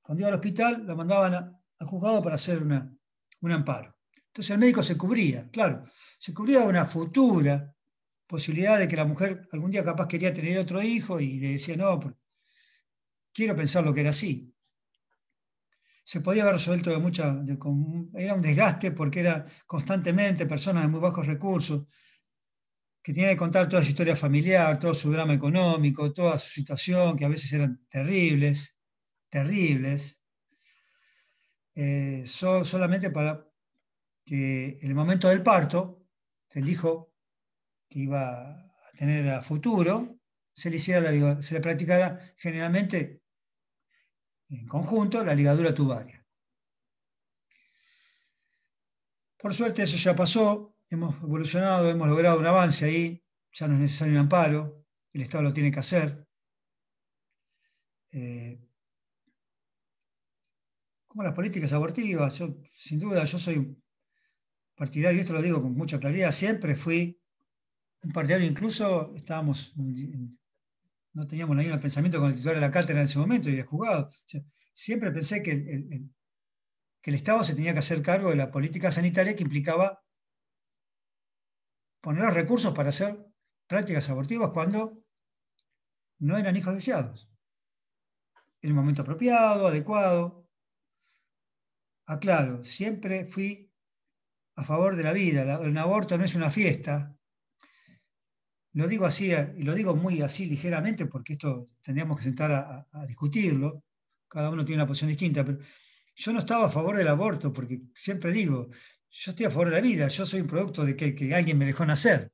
cuando iba al hospital, lo mandaban al juzgado para hacer un amparo. Entonces el médico se cubría, claro, se cubría de una futura posibilidad de que la mujer algún día capaz quería tener otro hijo y le decía, no, quiero pensar lo que era así. Se podía haber resuelto era un desgaste porque era constantemente personas de muy bajos recursos que tenían que contar toda su historia familiar, todo su drama económico, toda su situación, que a veces eran terribles, solamente para que en el momento del parto, el hijo que iba a tener a futuro, se le practicara generalmente en conjunto la ligadura tubaria. Por suerte eso ya pasó, hemos evolucionado, hemos logrado un avance ahí, ya no es necesario un amparo, el Estado lo tiene que hacer. Como las políticas abortivas, sin duda yo soy partidario, y esto lo digo con mucha claridad, siempre fui un partidario, incluso no teníamos el mismo pensamiento con el titular de la cátedra en ese momento y el juzgado. Siempre pensé que el Estado se tenía que hacer cargo de la política sanitaria que implicaba poner los recursos para hacer prácticas abortivas cuando no eran hijos deseados. En el momento apropiado, adecuado. Aclaro, siempre fui a favor de la vida. El aborto no es una fiesta. Lo digo así, y lo digo muy así ligeramente, porque esto tendríamos que sentar a discutirlo. Cada uno tiene una posición distinta, pero yo no estaba a favor del aborto, porque siempre digo, yo estoy a favor de la vida, yo soy un producto de que alguien me dejó nacer.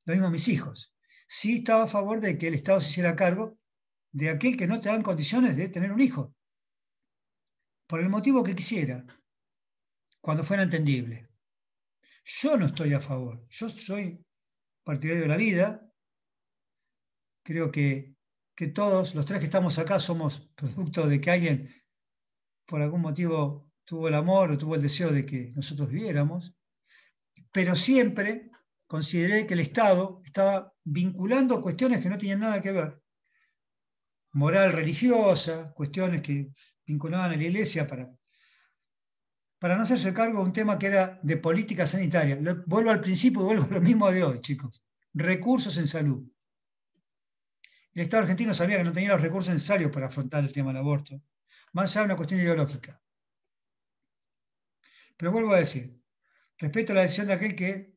Lo mismo mis hijos. Sí estaba a favor de que el Estado se hiciera cargo de aquel que no te dan condiciones de tener un hijo, por el motivo que quisiera, cuando fuera entendible. Yo no estoy a favor, yo soy partidario de la vida, creo que todos los tres que estamos acá somos producto de que alguien por algún motivo tuvo el amor o tuvo el deseo de que nosotros viviéramos, pero siempre consideré que el Estado estaba vinculando cuestiones que no tenían nada que ver, moral religiosa, cuestiones que vinculaban a la Iglesia para no hacerse cargo de un tema que era de política sanitaria. Vuelvo al principio y vuelvo a lo mismo de hoy, chicos. Recursos en salud. El Estado argentino sabía que no tenía los recursos necesarios para afrontar el tema del aborto, más allá de una cuestión ideológica. Pero vuelvo a decir, respeto la decisión de aquel que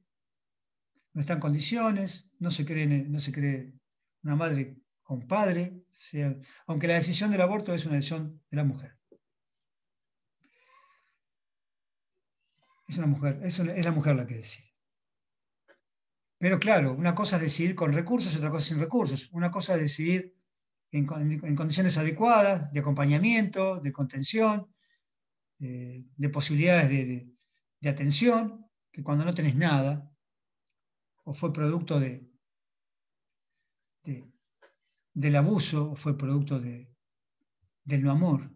no está en condiciones, no se cree una madre o un padre, aunque la decisión del aborto es una decisión de la mujer. Es una mujer, es la mujer la que decide. Pero claro, una cosa es decidir con recursos y otra cosa sin recursos. Una cosa es decidir en condiciones adecuadas, de acompañamiento, de contención, de posibilidades de atención, que cuando no tenés nada, o fue producto del abuso, o fue producto del no amor.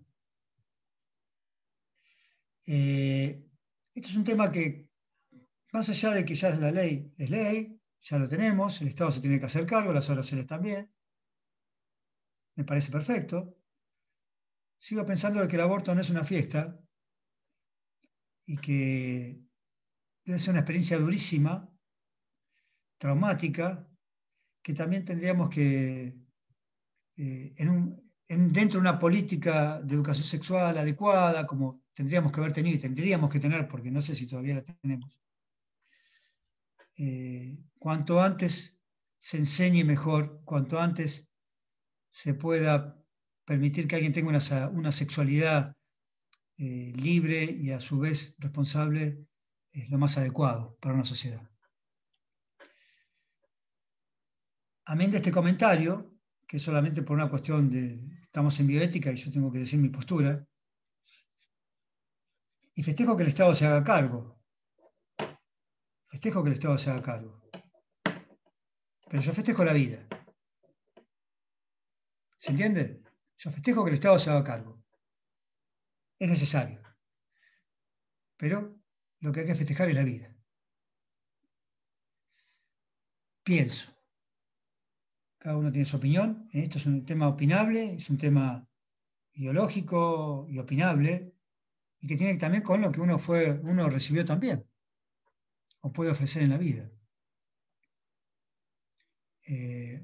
Esto es un tema que, más allá de que ya es ley, ya lo tenemos, el Estado se tiene que hacer cargo, las obras sociales también. Me parece perfecto. Sigo pensando de que el aborto no es una fiesta y que debe ser una experiencia durísima, traumática, que también tendríamos que, dentro de una política de educación sexual adecuada, como tendríamos que haber tenido y tendríamos que tener, porque no sé si todavía la tenemos, cuanto antes se enseñe mejor, cuanto antes se pueda permitir que alguien tenga una sexualidad libre y a su vez responsable, es lo más adecuado para una sociedad. Amén de este comentario, que es solamente por una cuestión de, estamos en bioética y yo tengo que decir mi postura, y festejo que el Estado se haga cargo. Festejo que el Estado se haga cargo. Pero yo festejo la vida. ¿Se entiende? Yo festejo que el Estado se haga cargo. Es necesario. Pero lo que hay que festejar es la vida. Pienso. Cada uno tiene su opinión. Esto es un tema opinable, es un tema ideológico y opinable, y que tiene también con lo que uno recibió también, o puede ofrecer en la vida. Y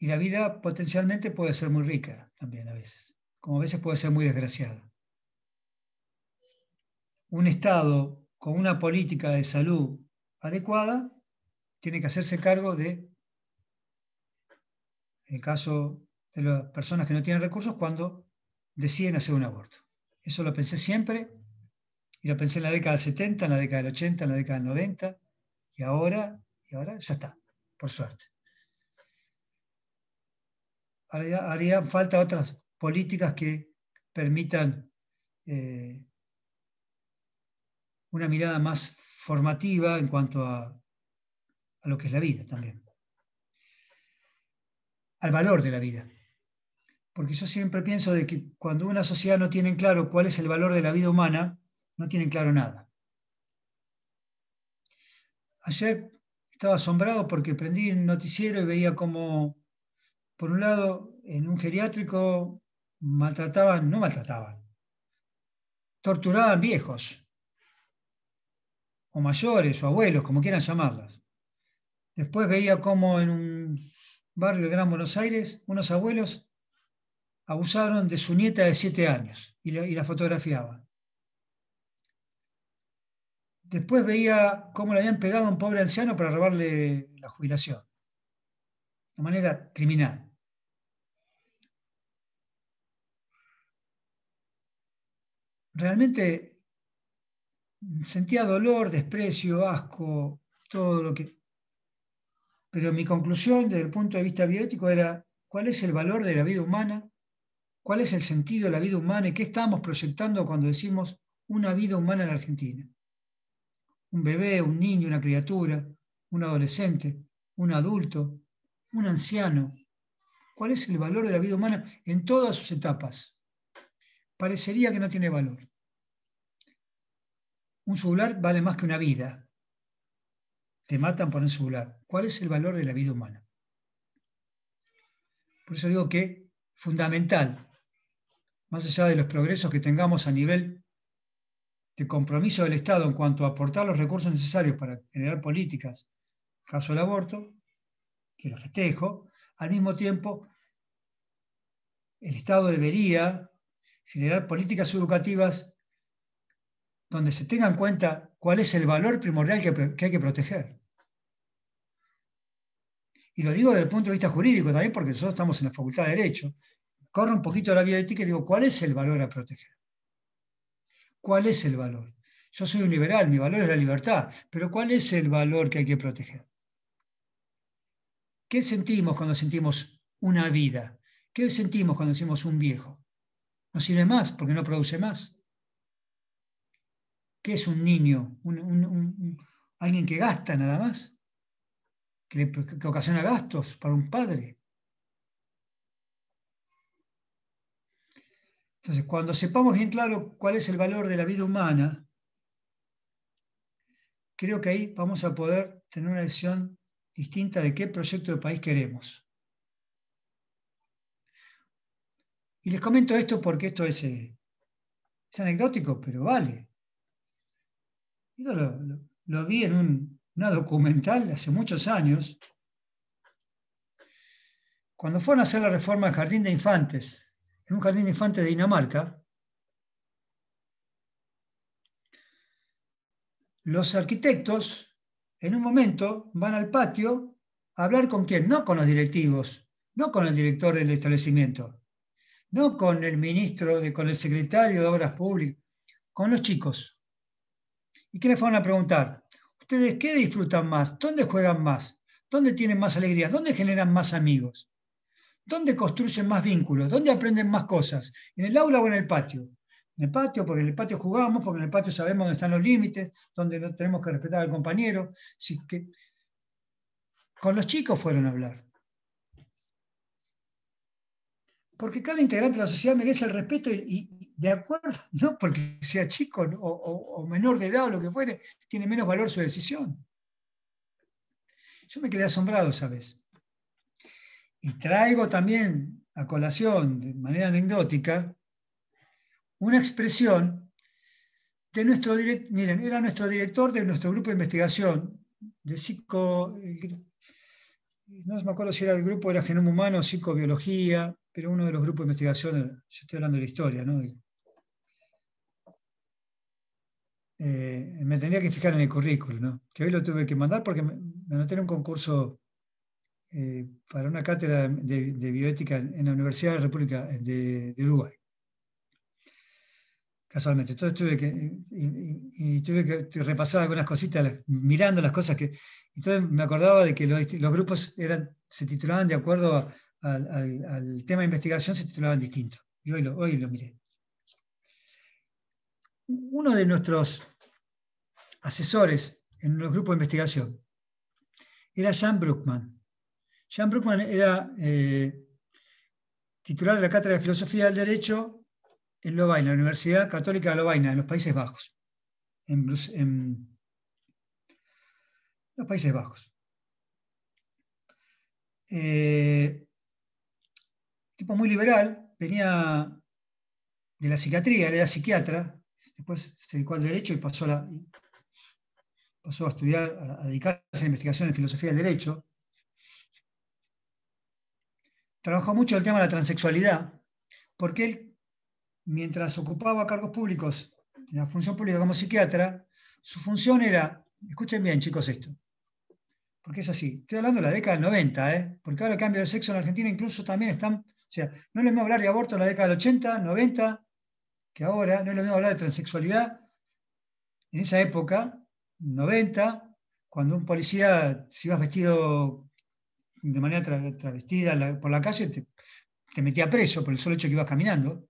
la vida potencialmente puede ser muy rica también a veces, como a veces puede ser muy desgraciada. Un Estado con una política de salud adecuada tiene que hacerse cargo de, en el caso de las personas que no tienen recursos, cuando deciden hacer un aborto. Eso lo pensé siempre, y lo pensé en la década del 70, en la década del 80, en la década del 90, y ahora ya está, por suerte. harían falta otras políticas que permitan una mirada más formativa en cuanto a lo que es la vida también, al valor de la vida. Porque yo siempre pienso de que cuando una sociedad no tiene claro cuál es el valor de la vida humana, no tienen claro nada. Ayer estaba asombrado porque prendí el noticiero y veía como, por un lado, en un geriátrico torturaban viejos, o mayores, o abuelos, como quieran llamarlas. Después veía como en un barrio de Gran Buenos Aires, unos abuelos abusaron de su nieta de 7 años y la fotografiaban. Después veía cómo le habían pegado a un pobre anciano para robarle la jubilación, de manera criminal. Realmente sentía dolor, desprecio, asco, todo lo que... Pero mi conclusión desde el punto de vista bioético era, ¿cuál es el valor de la vida humana? ¿Cuál es el sentido de la vida humana? ¿Y qué estamos proyectando cuando decimos una vida humana en la Argentina? Un bebé, un niño, una criatura, un adolescente, un adulto, un anciano. ¿Cuál es el valor de la vida humana en todas sus etapas? Parecería que no tiene valor. Un celular vale más que una vida. Te matan por un celular. ¿Cuál es el valor de la vida humana? Por eso digo que fundamental, más allá de los progresos que tengamos a nivel de compromiso del Estado en cuanto a aportar los recursos necesarios para generar políticas, caso del aborto, que lo festejo, al mismo tiempo el Estado debería generar políticas educativas donde se tenga en cuenta cuál es el valor primordial que hay que proteger. Y lo digo desde el punto de vista jurídico también, porque nosotros estamos en la Facultad de Derecho. Corro un poquito la bioética y digo, ¿cuál es el valor a proteger? ¿Cuál es el valor? Yo soy un liberal, mi valor es la libertad, pero ¿cuál es el valor que hay que proteger? ¿Qué sentimos cuando sentimos una vida? ¿Qué sentimos cuando decimos un viejo? ¿No sirve más porque no produce más? ¿Qué es un niño? ¿Alguien que gasta nada más? ¿Que ocasiona gastos para un padre? Entonces, cuando sepamos bien claro cuál es el valor de la vida humana, creo que ahí vamos a poder tener una decisión distinta de qué proyecto de país queremos. Y les comento esto porque esto es anecdótico, pero vale. Yo lo vi en una documental hace muchos años, cuando fueron a hacer la reforma del Jardín de Infantes, en un jardín de infantes de Dinamarca. Los arquitectos, en un momento, van al patio a hablar con quién, no con los directivos, no con el director del establecimiento, no con el ministro, con el secretario de Obras Públicas, con los chicos. ¿Y qué les fueron a preguntar? ¿Ustedes qué disfrutan más? ¿Dónde juegan más? ¿Dónde tienen más alegrías? ¿Dónde generan más amigos? ¿Dónde construyen más vínculos? ¿Dónde aprenden más cosas? ¿En el aula o en el patio? En el patio, porque en el patio jugamos, porque en el patio sabemos dónde están los límites, dónde no tenemos que respetar al compañero. Así que con los chicos fueron a hablar. Porque cada integrante de la sociedad merece el respeto y de acuerdo, no porque sea chico o menor de edad o lo que fuere, tiene menos valor su decisión. Yo me quedé asombrado esa vez. Y traigo también a colación, de manera anecdótica, una expresión de nuestro director. Miren, era nuestro director de nuestro grupo de investigación de no me acuerdo si era el grupo de la genoma humano o psicobiología, pero uno de los grupos de investigación, yo estoy hablando de la historia, ¿no? Me tendría que fijar en el currículum, ¿no? Que hoy lo tuve que mandar porque me anoté en un concurso para una cátedra de bioética en la Universidad de la República de Uruguay. Casualmente. Entonces tuve que repasar algunas cositas, mirando las cosas que... Entonces me acordaba de que los grupos se titulaban de acuerdo al tema de investigación se titulaban distinto. Y hoy lo miré. Uno de nuestros asesores en los grupos de investigación era Jan Brookman. Jan Brookman era titular de la Cátedra de Filosofía del Derecho en Lovaina, la Universidad Católica de Lovaina, en los Países Bajos. En los Países Bajos. Tipo muy liberal, venía de la psiquiatría, él era psiquiatra, después se dedicó al derecho y pasó a estudiar, a dedicarse a la investigación en filosofía del derecho. Trabajó mucho el tema de la transexualidad, porque él, mientras ocupaba cargos públicos en la función pública como psiquiatra, su función era, escuchen bien chicos esto, porque es así, estoy hablando de la década del 90, porque ahora el cambio de sexo en Argentina incluso también están, o sea, no es lo mismo hablar de aborto en la década del 80, 90, que ahora, no es lo mismo hablar de transexualidad en esa época, 90, cuando un policía, si ibas vestido de manera travestida por la calle, te metía preso por el solo hecho que ibas caminando.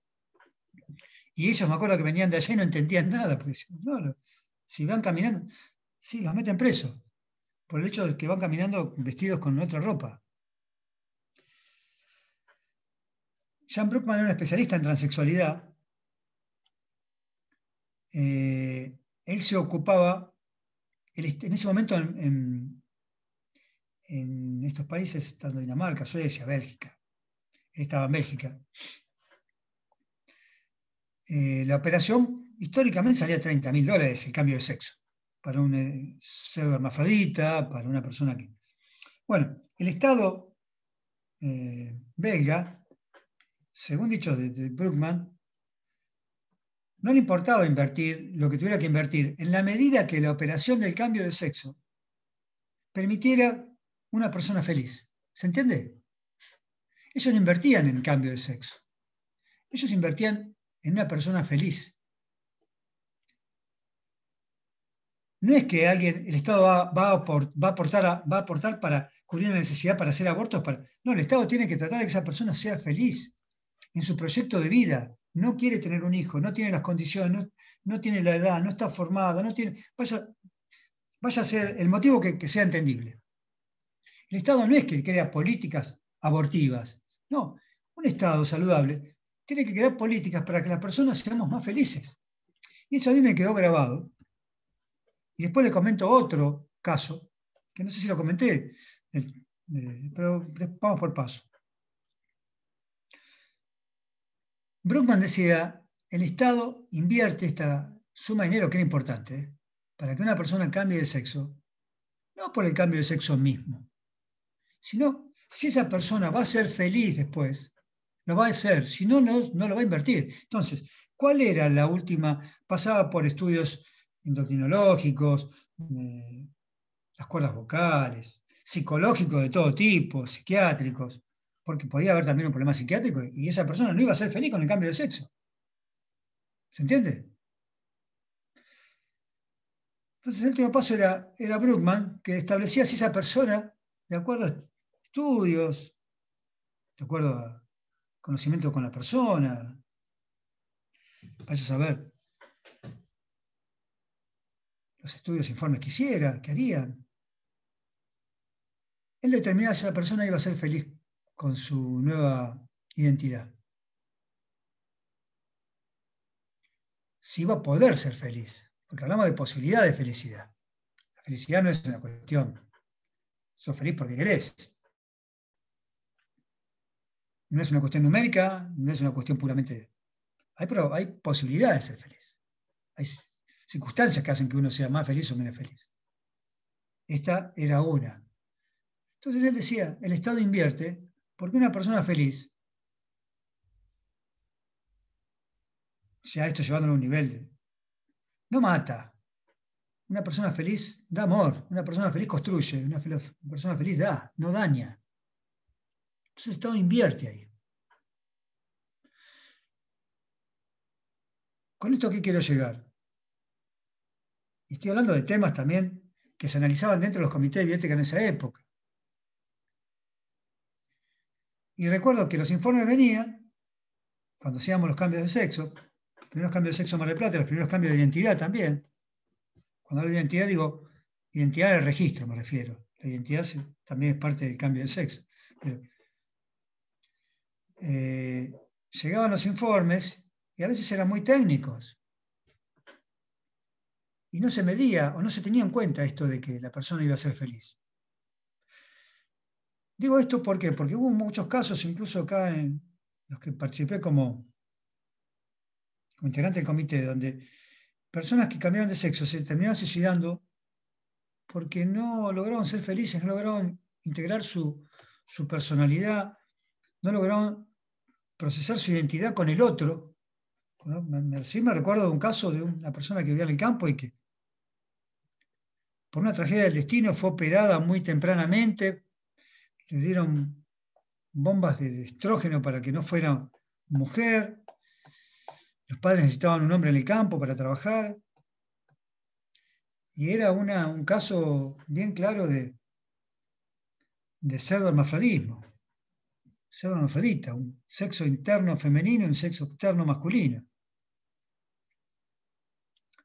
Y ellos me acuerdo que venían de allá y no entendían nada, porque no, si van caminando, sí, los meten presos, por el hecho de que van caminando vestidos con otra ropa. Jan Brookman era un especialista en transexualidad. Él se ocupaba, en ese momento en estos países, tanto Dinamarca, Suecia, Bélgica, él estaba en Bélgica. La operación históricamente salía $30.000 el cambio de sexo, para un pseudo-hermafrodita, para una persona que... Bueno, el Estado belga, según dicho de Brookman, no le importaba invertir lo que tuviera que invertir, en la medida que la operación del cambio de sexo permitiera una persona feliz. ¿Se entiende? Ellos no invertían en cambio de sexo. Ellos invertían en una persona feliz. No es que el Estado va a aportar para cubrir una necesidad para hacer abortos. No, el Estado tiene que tratar de que esa persona sea feliz en su proyecto de vida. No quiere tener un hijo, no tiene las condiciones, no tiene la edad, no está formada, no tiene... Vaya a ser el motivo que sea entendible. El Estado no es que crea políticas abortivas. No, un Estado saludable tiene que crear políticas para que las personas seamos más felices. Y eso a mí me quedó grabado. Y después le comento otro caso, que no sé si lo comenté, pero vamos por paso. Brookman decía, el Estado invierte esta suma de dinero que era importante, para que una persona cambie de sexo, no por el cambio de sexo mismo, sino si esa persona va a ser feliz después, lo va a hacer, si no, no lo va a invertir. Entonces, ¿cuál era la última? Pasaba por estudios endocrinológicos, las cuerdas vocales, psicológicos de todo tipo, psiquiátricos, porque podía haber también un problema psiquiátrico y esa persona no iba a ser feliz con el cambio de sexo. ¿Se entiende? Entonces el último paso era Brookman, que establecía si esa persona, de acuerdo a estudios, de acuerdo a conocimiento con la persona, vaya a saber los estudios, informes que hiciera, que harían, él determinaba si la persona iba a ser feliz con su nueva identidad. Si iba a poder ser feliz, porque hablamos de posibilidad de felicidad. La felicidad no es una cuestión, sos feliz porque querés. No es una cuestión numérica, no es una cuestión puramente... Hay posibilidades de ser feliz. Hay circunstancias que hacen que uno sea más feliz o menos feliz. Esta era una. Entonces él decía, el Estado invierte porque una persona feliz, ya esto llevándolo a un nivel no mata. Una persona feliz da amor, una persona feliz construye, una persona feliz da, no daña. Entonces el Estado invierte ahí. ¿Con esto qué quiero llegar? Y estoy hablando de temas también que se analizaban dentro de los comités de bioética en esa época. Y recuerdo que los informes venían, cuando hacíamos los cambios de sexo, los primeros cambios de sexo en Mar del Plata, los primeros cambios de identidad también. Cuando hablo de identidad digo, identidad del registro me refiero. La identidad también es parte del cambio de sexo. Pero, llegaban los informes y a veces eran muy técnicos. Y no se medía o no se tenía en cuenta esto de que la persona iba a ser feliz. Digo esto ¿por qué? Porque hubo muchos casos, incluso acá en los que participé como integrante del comité, donde personas que cambiaron de sexo se terminaron suicidando porque no lograron ser felices, no lograron integrar su personalidad, no lograron procesar su identidad con el otro. Sí me recuerdo de un caso de una persona que vivía en el campo y que por una tragedia del destino fue operada muy tempranamente, le dieron bombas de estrógeno para que no fuera mujer, los padres necesitaban un hombre en el campo para trabajar, y era un caso bien claro de pseudo-hermafrodismo, pseudo-hermafrodita, un sexo interno femenino y un sexo externo masculino.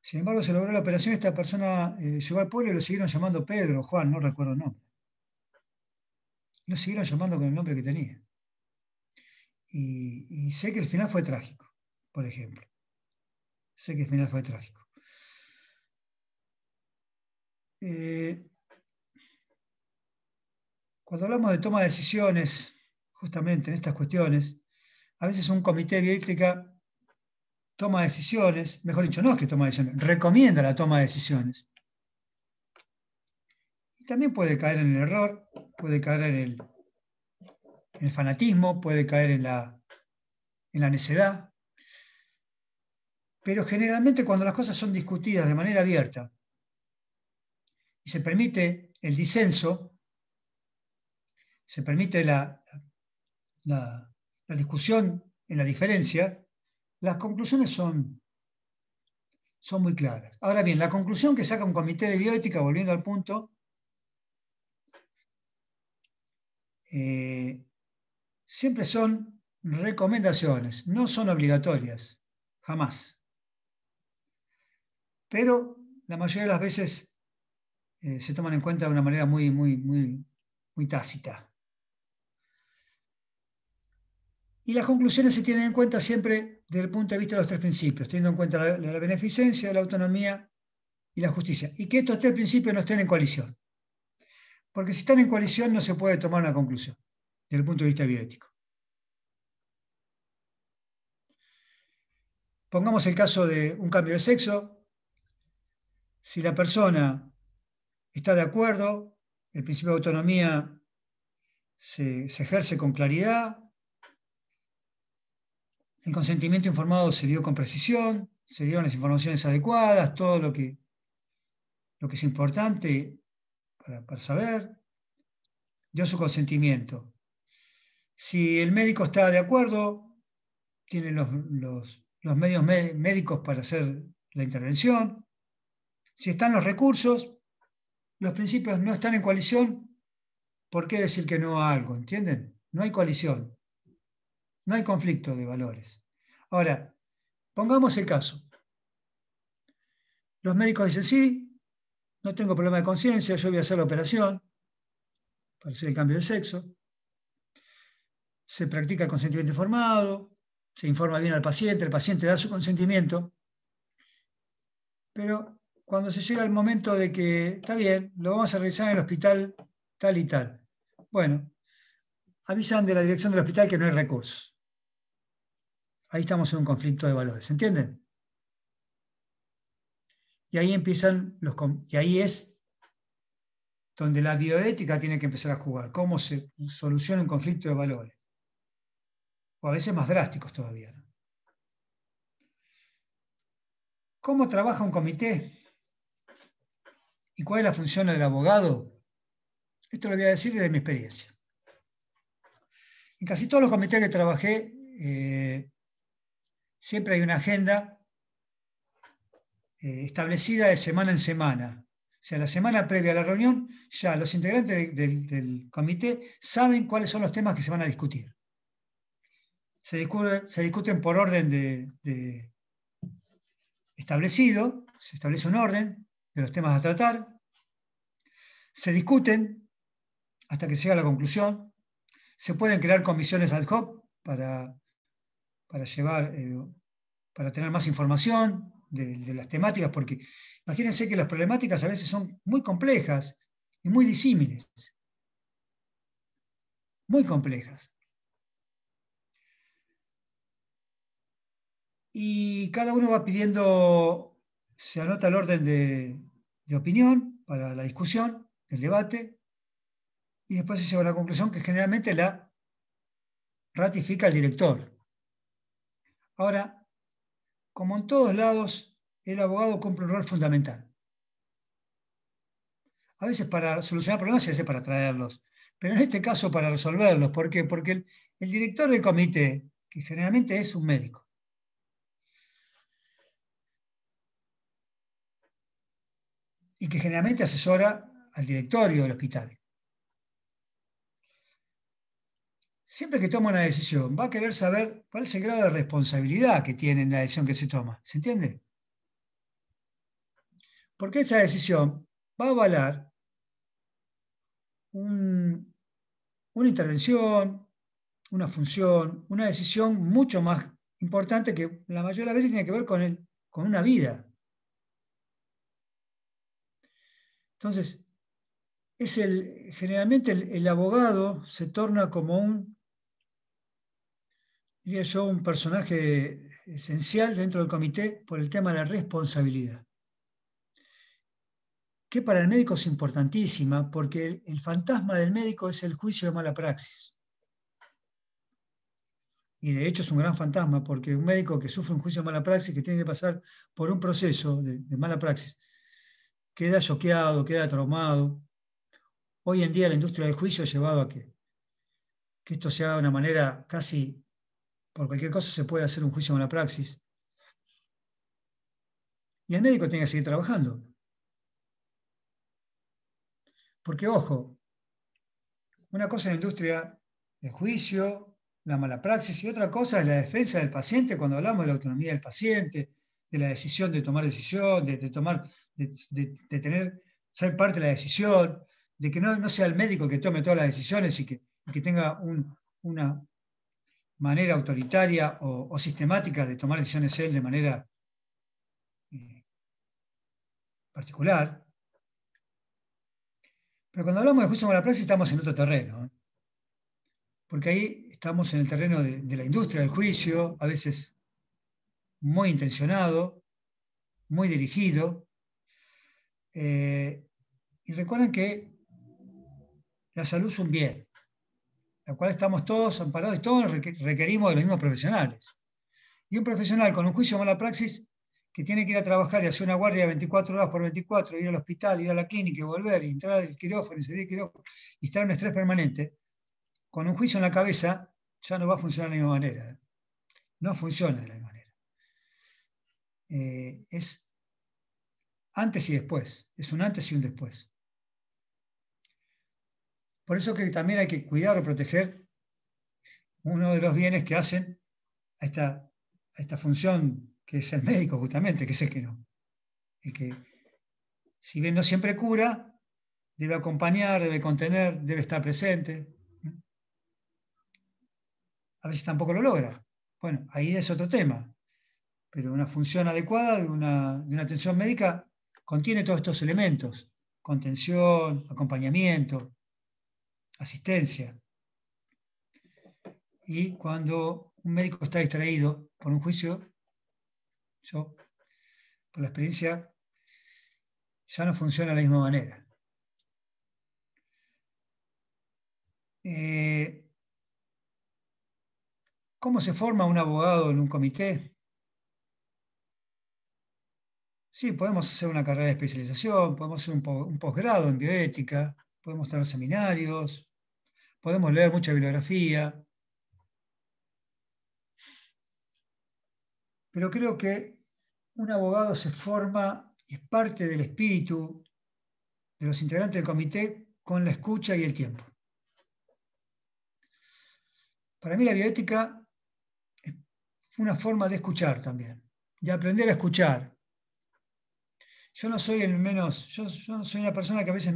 Sin embargo, se logró la operación, esta persona llegó al pueblo y lo siguieron llamando Pedro, Juan, no recuerdo el nombre. Lo siguieron llamando con el nombre que tenía. Y sé que el final fue trágico, por ejemplo. Sé que el final fue trágico. Cuando hablamos de toma de decisiones, justamente en estas cuestiones, a veces un comité de bioética toma decisiones, mejor dicho, no es que toma decisiones, recomienda la toma de decisiones. Y también puede caer en el error, puede caer en el fanatismo, puede caer en la necedad. Pero generalmente cuando las cosas son discutidas de manera abierta y se permite el disenso, se permite la discusión en la diferencia, las conclusiones son muy claras. Ahora bien, la conclusión que saca un comité de bioética, volviendo al punto, siempre son recomendaciones, no son obligatorias, jamás. Pero la mayoría de las veces se toman en cuenta de una manera muy tácita. Y las conclusiones se tienen en cuenta siempre desde el punto de vista de los tres principios, teniendo en cuenta la beneficencia, la autonomía y la justicia. Y que estos tres principios no estén en coalición. Porque si están en coalición no se puede tomar una conclusión desde el punto de vista bioético. Pongamos el caso de un cambio de sexo. Si la persona está de acuerdo, el principio de autonomía se ejerce con claridad, el consentimiento informado se dio con precisión, se dieron las informaciones adecuadas, todo lo que es importante para saber, dio su consentimiento. Si el médico está de acuerdo, tiene los medios médicos para hacer la intervención. Si están los recursos, los principios no están en coalición, ¿por qué decir que no a algo? ¿Entienden? No hay coalición. No hay conflicto de valores. Ahora, pongamos el caso. Los médicos dicen, sí, no tengo problema de conciencia, yo voy a hacer la operación para hacer el cambio de sexo. Se practica el consentimiento informado, se informa bien al paciente, el paciente da su consentimiento, pero cuando se llega el momento de que, está bien, lo vamos a realizar en el hospital tal y tal. Bueno, avisan de la dirección del hospital que no hay recursos. Ahí estamos en un conflicto de valores, ¿entienden? Y ahí y ahí es donde la bioética tiene que empezar a jugar. ¿Cómo se soluciona un conflicto de valores? O a veces más drásticos todavía, ¿no? ¿Cómo trabaja un comité? ¿Y cuál es la función del abogado? Esto lo voy a decir desde mi experiencia. En casi todos los comités que trabajé, siempre hay una agenda establecida de semana en semana. O sea, la semana previa a la reunión, ya los integrantes del comité saben cuáles son los temas que se van a discutir. se discuten por orden establecido, se establece un orden de los temas a tratar, se discuten hasta que se llega a la conclusión, se pueden crear comisiones ad hoc para llevar, para tener más información de las temáticas, porque imagínense que las problemáticas a veces son muy complejas y muy disímiles, muy complejas. Y cada uno va pidiendo, se anota el orden de opinión para la discusión, el debate, y después se llega a la conclusión que generalmente la ratifica el director. Ahora, como en todos lados, el abogado cumple un rol fundamental. A veces para solucionar problemas y a veces para traerlos, pero en este caso para resolverlos. ¿Por qué? Porque el director del comité, que generalmente es un médico, y que generalmente asesora al directorio del hospital, siempre que toma una decisión, va a querer saber cuál es el grado de responsabilidad que tiene en la decisión que se toma. ¿Se entiende? Porque esa decisión va a avalar una intervención, una función, una decisión mucho más importante que la mayoría de las veces tiene que ver con una vida. Entonces, generalmente el abogado se torna como diría yo, un personaje esencial dentro del comité por el tema de la responsabilidad, que para el médico es importantísima, porque el fantasma del médico es el juicio de mala praxis. Y de hecho es un gran fantasma, porque un médico que sufre un juicio de mala praxis, que tiene que pasar por un proceso de mala praxis, queda choqueado, queda traumado. Hoy en día la industria del juicio ha llevado a que esto se haga de una manera casi, por cualquier cosa se puede hacer un juicio de mala praxis. Y el médico tiene que seguir trabajando. Porque, ojo, una cosa es la industria del juicio, la mala praxis, y otra cosa es la defensa del paciente cuando hablamos de la autonomía del paciente, de la decisión de tomar decisión, de tener, ser parte de la decisión, de que no sea el médico el que tome todas las decisiones y que tenga una manera autoritaria o sistemática de tomar decisiones él de manera particular. Pero cuando hablamos de juicio de mala praxis estamos en otro terreno, ¿eh? Porque ahí estamos en el terreno de la industria del juicio, a veces muy intencionado, muy dirigido. Y recuerden que la salud es un bien, la cual estamos todos amparados y todos requerimos de los mismos profesionales. Y un profesional con un juicio de mala praxis que tiene que ir a trabajar y hacer una guardia de 24 horas por 24, ir al hospital, ir a la clínica y volver, y entrar al quirófano y salir del quirófano, y estar en un estrés permanente, con un juicio en la cabeza, ya no va a funcionar de la misma manera. No funciona de la misma manera. Es antes y después, es un antes y un después. Por eso que también hay que cuidar o proteger uno de los bienes que hacen a esta función que es el médico justamente, que es el que si bien no siempre cura, debe acompañar, debe contener, debe estar presente. A veces tampoco lo logra. Bueno, ahí es otro tema. Pero una función adecuada de una atención médica contiene todos estos elementos: contención, acompañamiento, asistencia. Y cuando un médico está distraído por un juicio, yo, por la experiencia, ya no funciona de la misma manera. ¿Cómo se forma un abogado en un comité? Sí, podemos hacer una carrera de especialización, podemos hacer un posgrado en bioética, podemos tener seminarios, podemos leer mucha bibliografía, pero creo que un abogado se forma y es parte del espíritu de los integrantes del comité con la escucha y el tiempo. Para mí la bioética fue una forma de escuchar también, de aprender a escuchar. Yo no soy el menos, yo soy una persona que a veces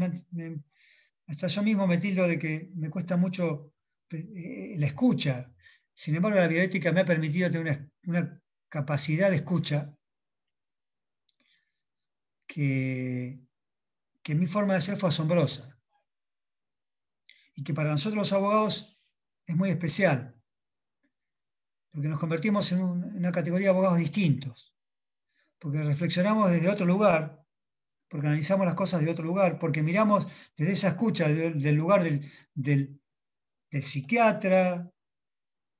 hasta yo mismo me tildo de que me cuesta mucho la escucha. Sin embargo, la bioética me ha permitido tener una capacidad de escucha que mi forma de ser fue asombrosa y que para nosotros los abogados es muy especial, porque nos convertimos en una categoría de abogados distintos, porque reflexionamos desde otro lugar, porque analizamos las cosas de otro lugar, porque miramos desde esa escucha del lugar del psiquiatra,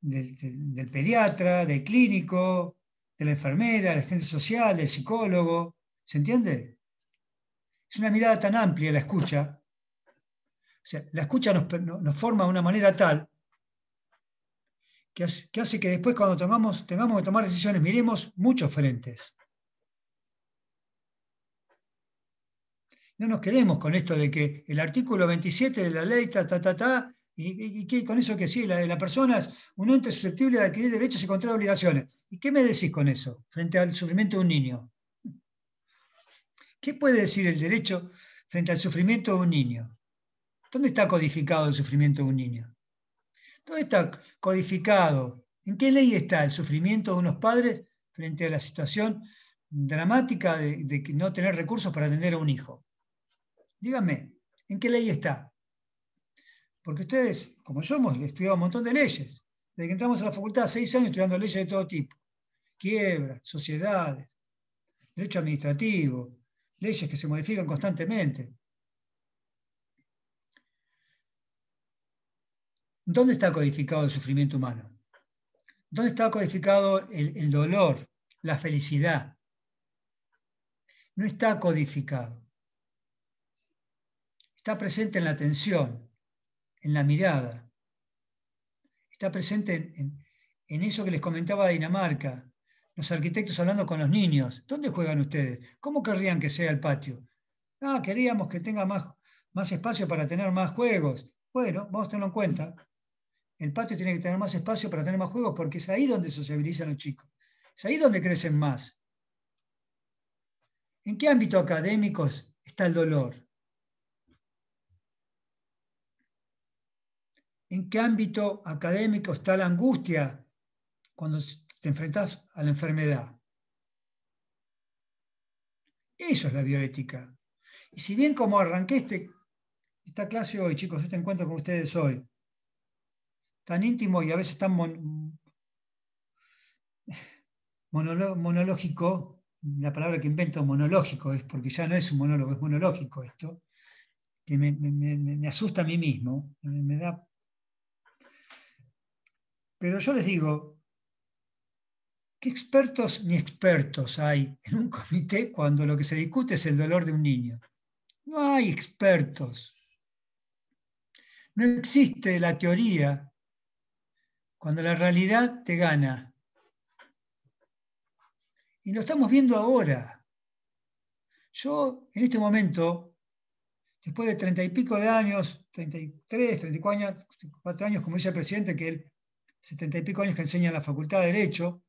del pediatra, del clínico, de la enfermera, del asistente social, del psicólogo. ¿Se entiende? Es una mirada tan amplia la escucha. O sea, la escucha nos forma de una manera tal que hace que después cuando tengamos que tomar decisiones, miremos muchos frentes. No nos quedemos con esto de que el artículo 27 de la ley, y que con eso que sí, la persona es un ente susceptible de adquirir derechos y contraer obligaciones. ¿Y qué me decís con eso frente al sufrimiento de un niño? ¿Qué puede decir el derecho frente al sufrimiento de un niño? ¿Dónde está codificado el sufrimiento de un niño? ¿Dónde está codificado? ¿En qué ley está el sufrimiento de unos padres frente a la situación dramática de no tener recursos para atender a un hijo? Díganme, ¿en qué ley está? Porque ustedes, como yo, hemos estudiado un montón de leyes. Desde que entramos a la facultad, 6 años estudiando leyes de todo tipo. Quiebras, sociedades, derecho administrativo, leyes que se modifican constantemente. ¿Dónde está codificado el sufrimiento humano? ¿Dónde está codificado el dolor, la felicidad? No está codificado. Está presente en la atención, en la mirada. Está presente en eso que les comentaba de Dinamarca, los arquitectos hablando con los niños. ¿Dónde juegan ustedes? ¿Cómo querrían que sea el patio? Ah, queríamos que tenga más espacio para tener más juegos. Bueno, vamos a tenerlo en cuenta. El patio tiene que tener más espacio para tener más juegos porque es ahí donde sociabilizan los chicos. Es ahí donde crecen más. ¿En qué ámbito académico está el dolor? ¿En qué ámbito académico está la angustia cuando te enfrentas a la enfermedad? Eso es la bioética. Y si bien como arranqué esta clase hoy, chicos, este encuentro con ustedes hoy, tan íntimo y a veces tan monológico, la palabra que invento monológico es porque ya no es un monólogo, es monológico esto, que me asusta a mí mismo, me da. Pero yo les digo, ¿qué expertos ni expertos hay en un comité cuando lo que se discute es el dolor de un niño? No hay expertos. No existe la teoría cuando la realidad te gana. Y lo estamos viendo ahora. Yo, en este momento, después de 30 y pico de años, 33, 34 años, como dice el presidente, que él, 70 y pico años que enseña en la Facultad de Derecho,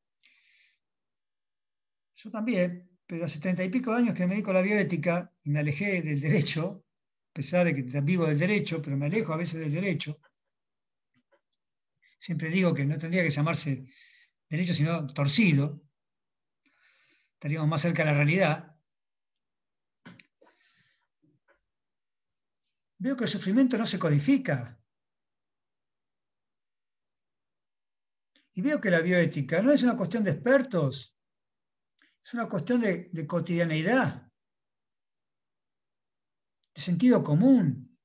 yo también, pero hace 30 y pico de años que me dedico a la bioética y me alejé del derecho, a pesar de que vivo del derecho, pero me alejo a veces del derecho. Siempre digo que no tendría que llamarse derecho, sino torcido. Estaríamos más cerca de la realidad. Veo que el sufrimiento no se codifica. Y veo que la bioética no es una cuestión de expertos, es una cuestión de cotidianeidad, de sentido común,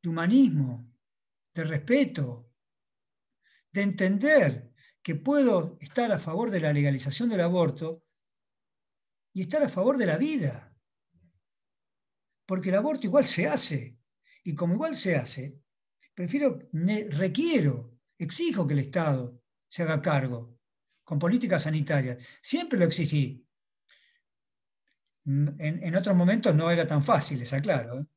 de humanismo, de respeto, de entender que puedo estar a favor de la legalización del aborto y estar a favor de la vida. Porque el aborto igual se hace. Y como igual se hace, requiero, exijo que el Estado se haga cargo con políticas sanitarias. Siempre lo exigí. En otros momentos no era tan fácil, está claro, ¿eh?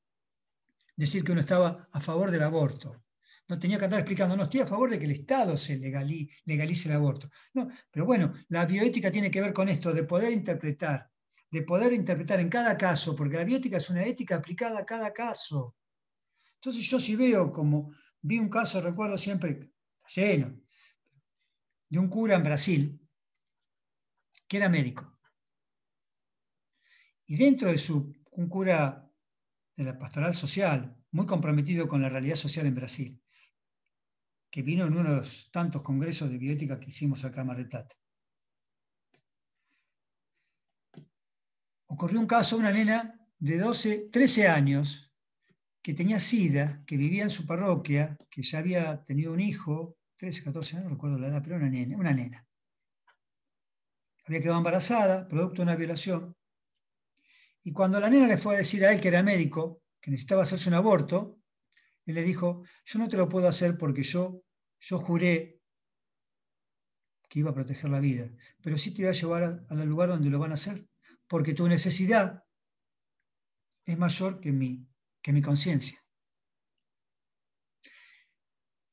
Decir que uno estaba a favor del aborto. No tenía que andar explicando, no estoy a favor de que el Estado se legalice el aborto. No, pero bueno, la bioética tiene que ver con esto, de poder interpretar en cada caso, porque la bioética es una ética aplicada a cada caso. Entonces yo si vi un caso, recuerdo siempre, lleno, de un cura en Brasil, que era médico. Y dentro de un cura de la pastoral social, muy comprometido con la realidad social en Brasil, que vino en uno de los tantos congresos de bioética que hicimos acá en Mar del Plata. Ocurrió un caso de una nena de 13 años que tenía SIDA, que vivía en su parroquia, que ya había tenido un hijo, 13, 14 años, no recuerdo la edad, pero una nena. Había quedado embarazada, producto de una violación. Y cuando la nena le fue a decir a él, que era médico, que necesitaba hacerse un aborto, él le dijo, yo no te lo puedo hacer porque yo juré que iba a proteger la vida, pero sí te voy a llevar al lugar donde lo van a hacer, porque tu necesidad es mayor que mi conciencia.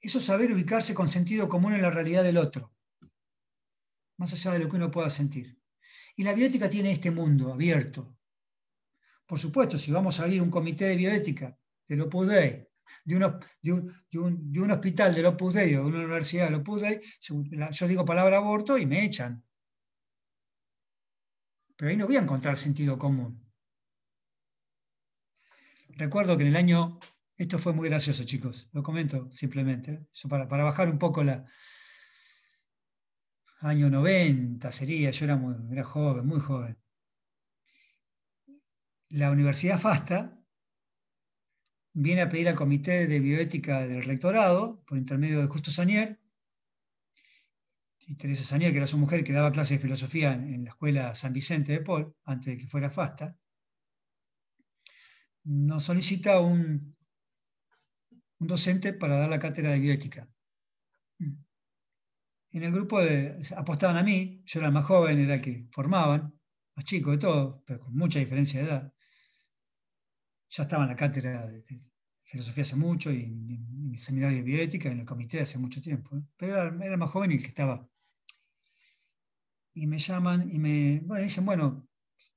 Eso es saber ubicarse con sentido común en la realidad del otro, más allá de lo que uno pueda sentir. Y la bioética tiene este mundo abierto. Por supuesto, si vamos a ir a un comité de bioética del Opus Dei, de un hospital del Opus Dei o de una universidad del Opus Dei, yo digo palabra aborto y me echan. Pero ahí no voy a encontrar sentido común. Recuerdo que en el año, esto fue muy gracioso, chicos, lo comento simplemente, para bajar un poco año 90 sería, yo era joven, muy joven. La Universidad FASTA viene a pedir al Comité de Bioética del Rectorado, por intermedio de Justo Sanier, y Teresa Sanier, que era su mujer, que daba clases de filosofía en la Escuela San Vicente de Paul, antes de que fuera FASTA, nos solicita un docente para dar la cátedra de bioética. En el grupo apostaban a mí, yo era el más joven, era el que formaban, más chico de todo, pero con mucha diferencia de edad. Ya estaba en la cátedra de filosofía hace mucho y en el seminario de bioética, en el comité hace mucho tiempo. Pero era el más joven y el que estaba. Y me llaman y dicen, bueno,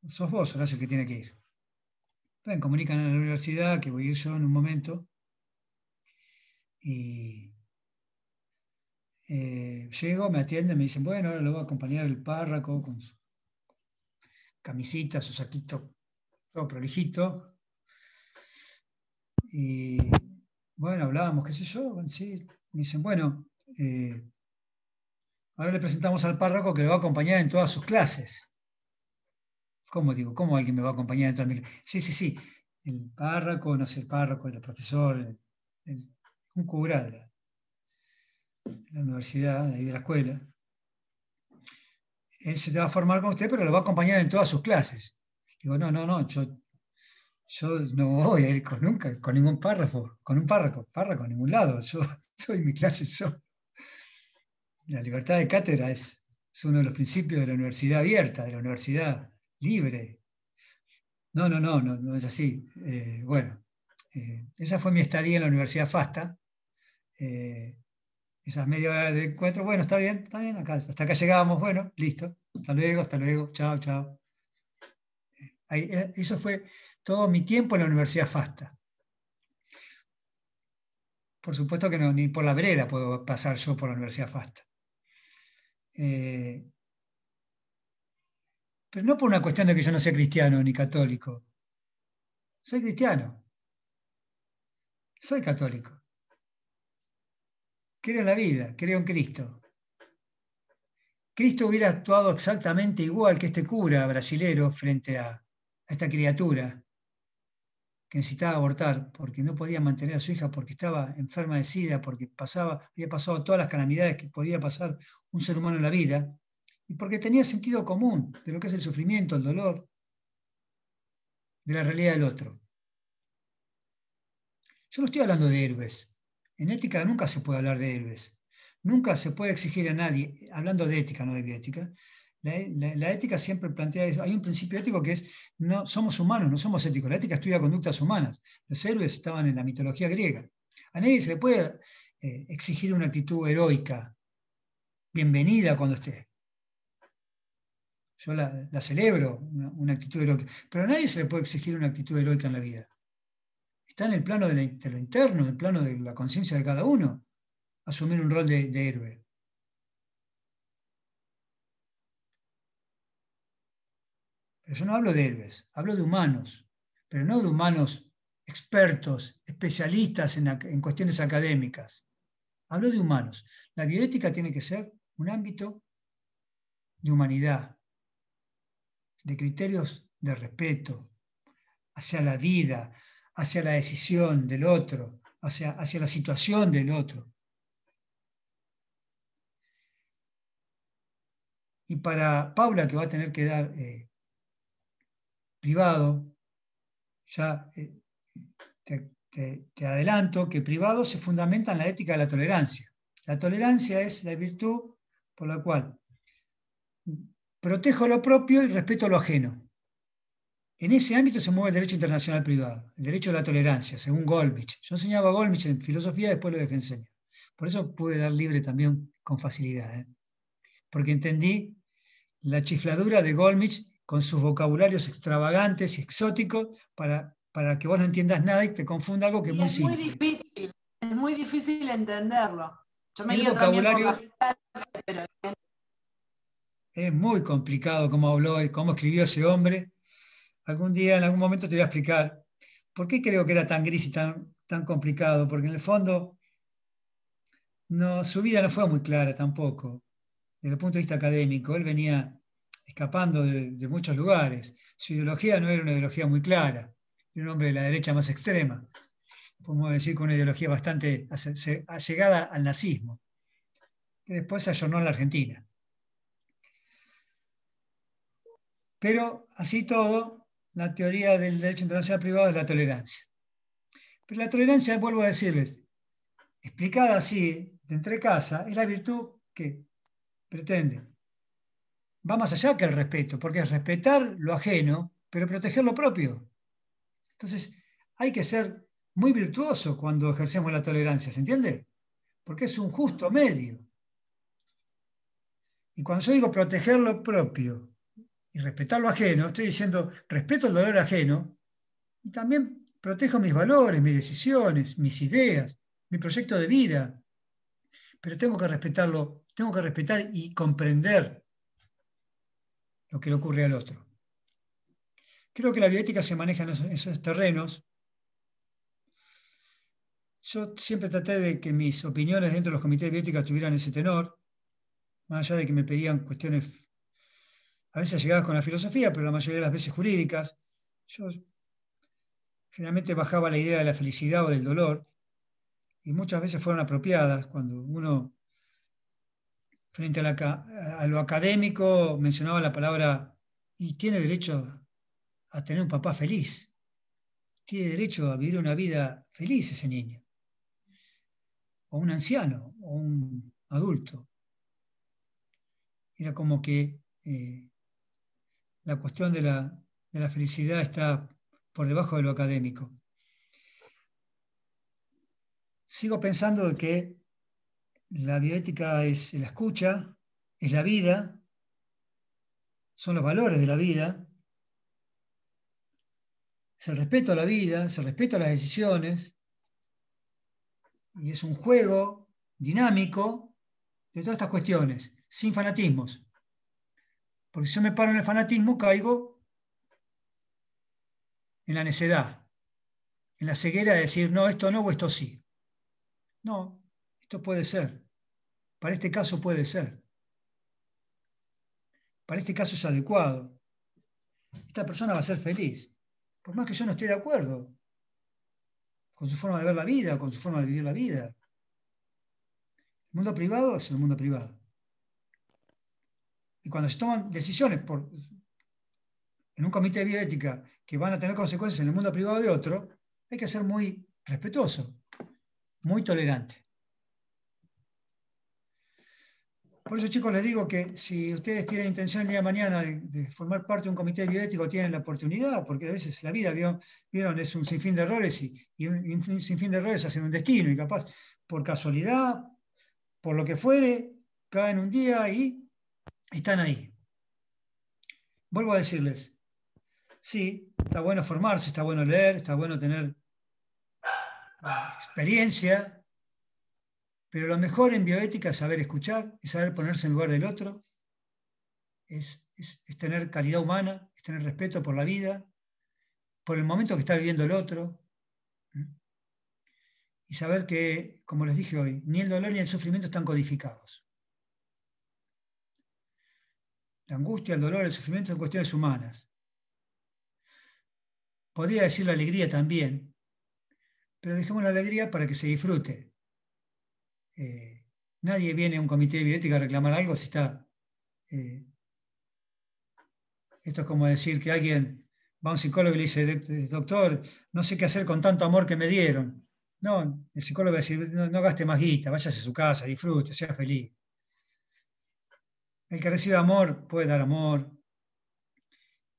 sos vos, Horacio, el que tiene que ir. Ven, comunican a la universidad que voy a ir yo en un momento. Y llego, me atienden, me dicen, bueno, ahora lo voy a acompañar el párroco con su camisita, su saquito, todo prolijito. Y bueno, hablábamos, qué sé yo, sí. Me dicen, bueno, ahora le presentamos al párroco que lo va a acompañar en todas sus clases. ¿Cómo digo? ¿Cómo alguien me va a acompañar en todas mis clases? Sí. El párroco, no sé, el párroco, el profesor, un cura de la universidad, de la escuela. Él se te va a formar con usted, pero lo va a acompañar en todas sus clases. Digo, no, yo no voy a ir con ningún párrafo, con un párroco a ningún lado. Yo doy mi clase solo. La libertad de cátedra es uno de los principios de la universidad abierta, de la universidad libre. No es así. Esa fue mi estadía en la Universidad FASTA. Esas media hora de encuentro, bueno, está bien, hasta acá llegamos, bueno, listo, hasta luego, chao. Eso fue todo mi tiempo en la Universidad FASTA. Por supuesto que no, ni por la vereda puedo pasar yo por la Universidad FASTA. Pero no por una cuestión de que yo no sea cristiano ni católico. Soy cristiano. Soy católico. Creo en la vida, creo en Cristo. Cristo hubiera actuado exactamente igual que este cura brasilero frente a esta criatura que necesitaba abortar porque no podía mantener a su hija, porque estaba enferma de SIDA, porque había pasado todas las calamidades que podía pasar un ser humano en la vida, y porque tenía sentido común de lo que es el sufrimiento, el dolor, de la realidad del otro. Yo no estoy hablando de héroes. En ética nunca se puede hablar de héroes. Nunca se puede exigir a nadie, hablando de ética, no de bioética, la ética siempre plantea eso. Hay un principio ético que es, no somos humanos, no somos éticos. La ética estudia conductas humanas. Los héroes estaban en la mitología griega. A nadie se le puede exigir una actitud heroica, bienvenida cuando esté. Yo la celebro, una actitud heroica, pero a nadie se le puede exigir una actitud heroica en la vida. Está en el plano de lo interno, en el plano de la conciencia de cada uno, asumir un rol de héroe. Pero yo no hablo de héroes, hablo de humanos, pero no de humanos expertos, especialistas en cuestiones académicas. Hablo de humanos. La bioética tiene que ser un ámbito de humanidad, de criterios de respeto hacia la vida, hacia la decisión del otro, hacia la situación del otro. Y para Paula, que va a tener que dar privado, ya te adelanto que privado se fundamenta en la ética de la tolerancia. La tolerancia es la virtud por la cual protejo lo propio y respeto lo ajeno. En ese ámbito se mueve el derecho internacional privado, el derecho a la tolerancia, según Gólmich. Yo enseñaba a Gólmich en filosofía, después lo dejé enseñar. Por eso pude dar libre también con facilidad, porque entendí la chifladura de Gólmich con sus vocabularios extravagantes y exóticos para que vos no entiendas nada y te confunda algo que es Y muy simple. es muy difícil entenderlo. Yo me El guío también por vocabulario las clases, pero es muy complicado cómo habló y cómo escribió ese hombre. Algún día, en algún momento te voy a explicar por qué creo que era tan gris y tan complicado, porque en el fondo no, su vida no fue muy clara tampoco, desde el punto de vista académico. Él venía escapando de muchos lugares. Su ideología no era una ideología muy clara, era un hombre de la derecha más extrema, podemos decir con una ideología bastante allegada al nazismo, que después se ayornó en la Argentina. Pero así todo, la teoría del derecho internacional privado es la tolerancia. Pero la tolerancia, vuelvo a decirles, explicada así, de entre casa, es la virtud que pretende. Va más allá que el respeto, porque es respetar lo ajeno, pero proteger lo propio. Entonces, hay que ser muy virtuoso cuando ejercemos la tolerancia, ¿se entiende? Porque es un justo medio. Y cuando yo digo proteger lo propio y respetar lo ajeno, estoy diciendo respeto el dolor ajeno y también protejo mis valores, mis decisiones, mis ideas, mi proyecto de vida. Pero tengo que respetarlo, tengo que respetar y comprender lo que le ocurre al otro. Creo que la bioética se maneja en esos terrenos. Yo siempre traté de que mis opiniones dentro de los comités de bioética tuvieran ese tenor, más allá de que me pedían cuestiones a veces llegadas con la filosofía, pero la mayoría de las veces jurídicas. Yo generalmente bajaba la idea de la felicidad o del dolor, y muchas veces fueron apropiadas cuando uno, frente a lo académico, mencionaba la palabra y tiene derecho a tener un papá feliz, tiene derecho a vivir una vida feliz ese niño, o un anciano, o un adulto. Era como que la cuestión de la felicidad está por debajo de lo académico. Sigo pensando que la bioética es la escucha, es la vida, son los valores de la vida, es el respeto a la vida, es el respeto a las decisiones, y es un juego dinámico de todas estas cuestiones, sin fanatismos. Porque si yo me paro en el fanatismo, caigo en la necedad, en la ceguera de decir, no, esto no o esto sí. No, esto puede ser. Para este caso puede ser. Para este caso es adecuado. Esta persona va a ser feliz, por más que yo no esté de acuerdo con su forma de ver la vida, con su forma de vivir la vida. El mundo privado es el mundo privado. Y cuando se toman decisiones en un comité de bioética que van a tener consecuencias en el mundo privado de otro, hay que ser muy respetuoso, muy tolerante. Por eso, chicos, les digo que si ustedes tienen intención el día de mañana de formar parte de un comité bioético, tienen la oportunidad, porque a veces la vida, vieron, es un sinfín de errores y un sinfín de errores hacen un destino y capaz, por casualidad, por lo que fuere, caen un día y están ahí. Vuelvo a decirles, sí, está bueno formarse, está bueno leer, está bueno tener experiencia, pero lo mejor en bioética es saber escuchar, es saber ponerse en lugar del otro, es tener calidad humana, es tener respeto por la vida, por el momento que está viviendo el otro, y saber que, como les dije hoy, ni el dolor ni el sufrimiento están codificados. La angustia, el dolor, el sufrimiento son cuestiones humanas. Podría decir la alegría también, pero dejemos la alegría para que se disfrute. Nadie viene a un comité de bioética a reclamar algo si está... esto es como decir que alguien va a un psicólogo y le dice, doctor, no sé qué hacer con tanto amor que me dieron. No, el psicólogo va a decir, no gaste más guita, váyase a su casa, disfrute, sea feliz. El que recibe amor puede dar amor,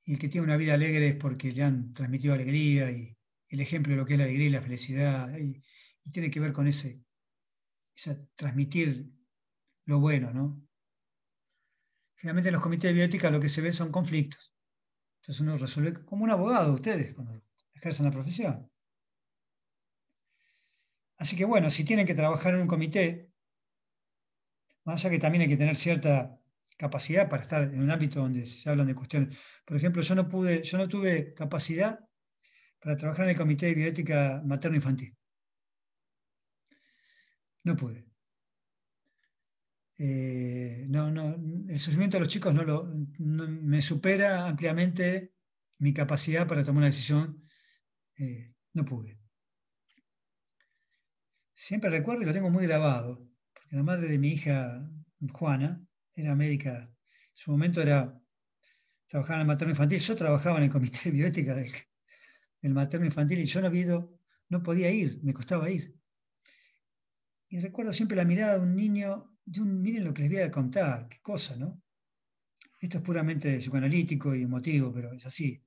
y el que tiene una vida alegre es porque le han transmitido alegría y el ejemplo de lo que es la alegría y la felicidad, y tiene que ver con transmitir lo bueno, ¿no? Generalmente en los comités de bioética lo que se ve son conflictos. Entonces uno resuelve como un abogado, ustedes, cuando ejercen la profesión. Así que bueno, si tienen que trabajar en un comité, más allá que también hay que tener cierta capacidad para estar en un ámbito donde se hablan de cuestiones. Por ejemplo, yo no tuve capacidad para trabajar en el comité de bioética materno-infantil. No pude. El sufrimiento de los chicos me supera ampliamente mi capacidad para tomar una decisión. No pude. Siempre recuerdo y lo tengo muy grabado, porque la madre de mi hija, Juana, era médica. En su momento trabajaba en el materno infantil. Yo trabajaba en el comité de bioética del materno infantil y yo no podía ir, me costaba ir. Y recuerdo siempre la mirada de un niño, miren lo que les voy a contar, qué cosa, ¿no? Esto es puramente psicoanalítico y emotivo, pero es así.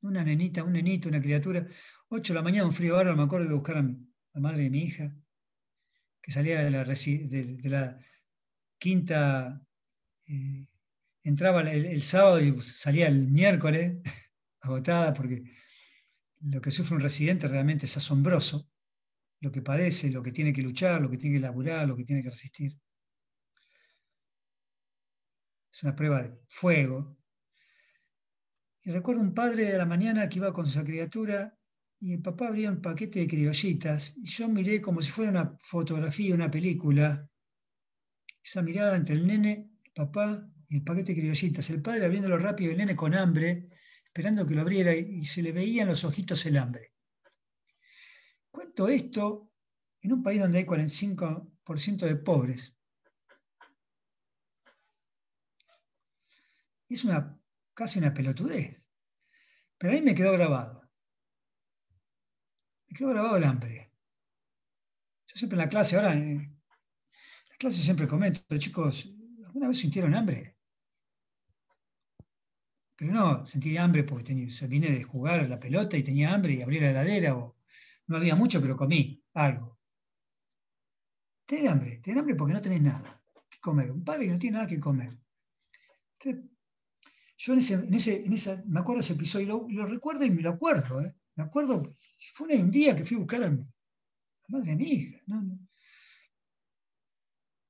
Una nenita, un nenito, una criatura, 8 de la mañana, un frío bárbaro, me acuerdo de buscar a la madre de mi hija, que salía de la quinta, entraba el sábado y salía el miércoles, agotada, porque lo que sufre un residente realmente es asombroso, lo que padece, lo que tiene que luchar, lo que tiene que laburar, lo que tiene que resistir. Es una prueba de fuego. Y recuerdo un padre a la mañana que iba con su criatura y el papá abría un paquete de criollitas y yo miré como si fuera una fotografía, una película, esa mirada entre el nene, el papá y el paquete de criollitas, el padre abriéndolo rápido, el nene con hambre, esperando que lo abriera y se le veía en los ojitos el hambre. Cuento esto en un país donde hay 45% de pobres. Es casi una pelotudez. Pero a mí me quedó grabado. Me quedó grabado el hambre. Yo siempre en la clase, ahora en la clase siempre comento, chicos, ¿alguna vez sintieron hambre? Pero no sentí hambre porque vine de jugar a la pelota y tenía hambre y abrí la heladera, o no había mucho, pero comí algo. Tener hambre porque no tenés nada que comer. Un padre que no tiene nada que comer. Entonces, yo me acuerdo de ese episodio, lo recuerdo y me lo acuerdo. Me acuerdo, fue un día que fui a buscar a la madre de mi hija. ¿No?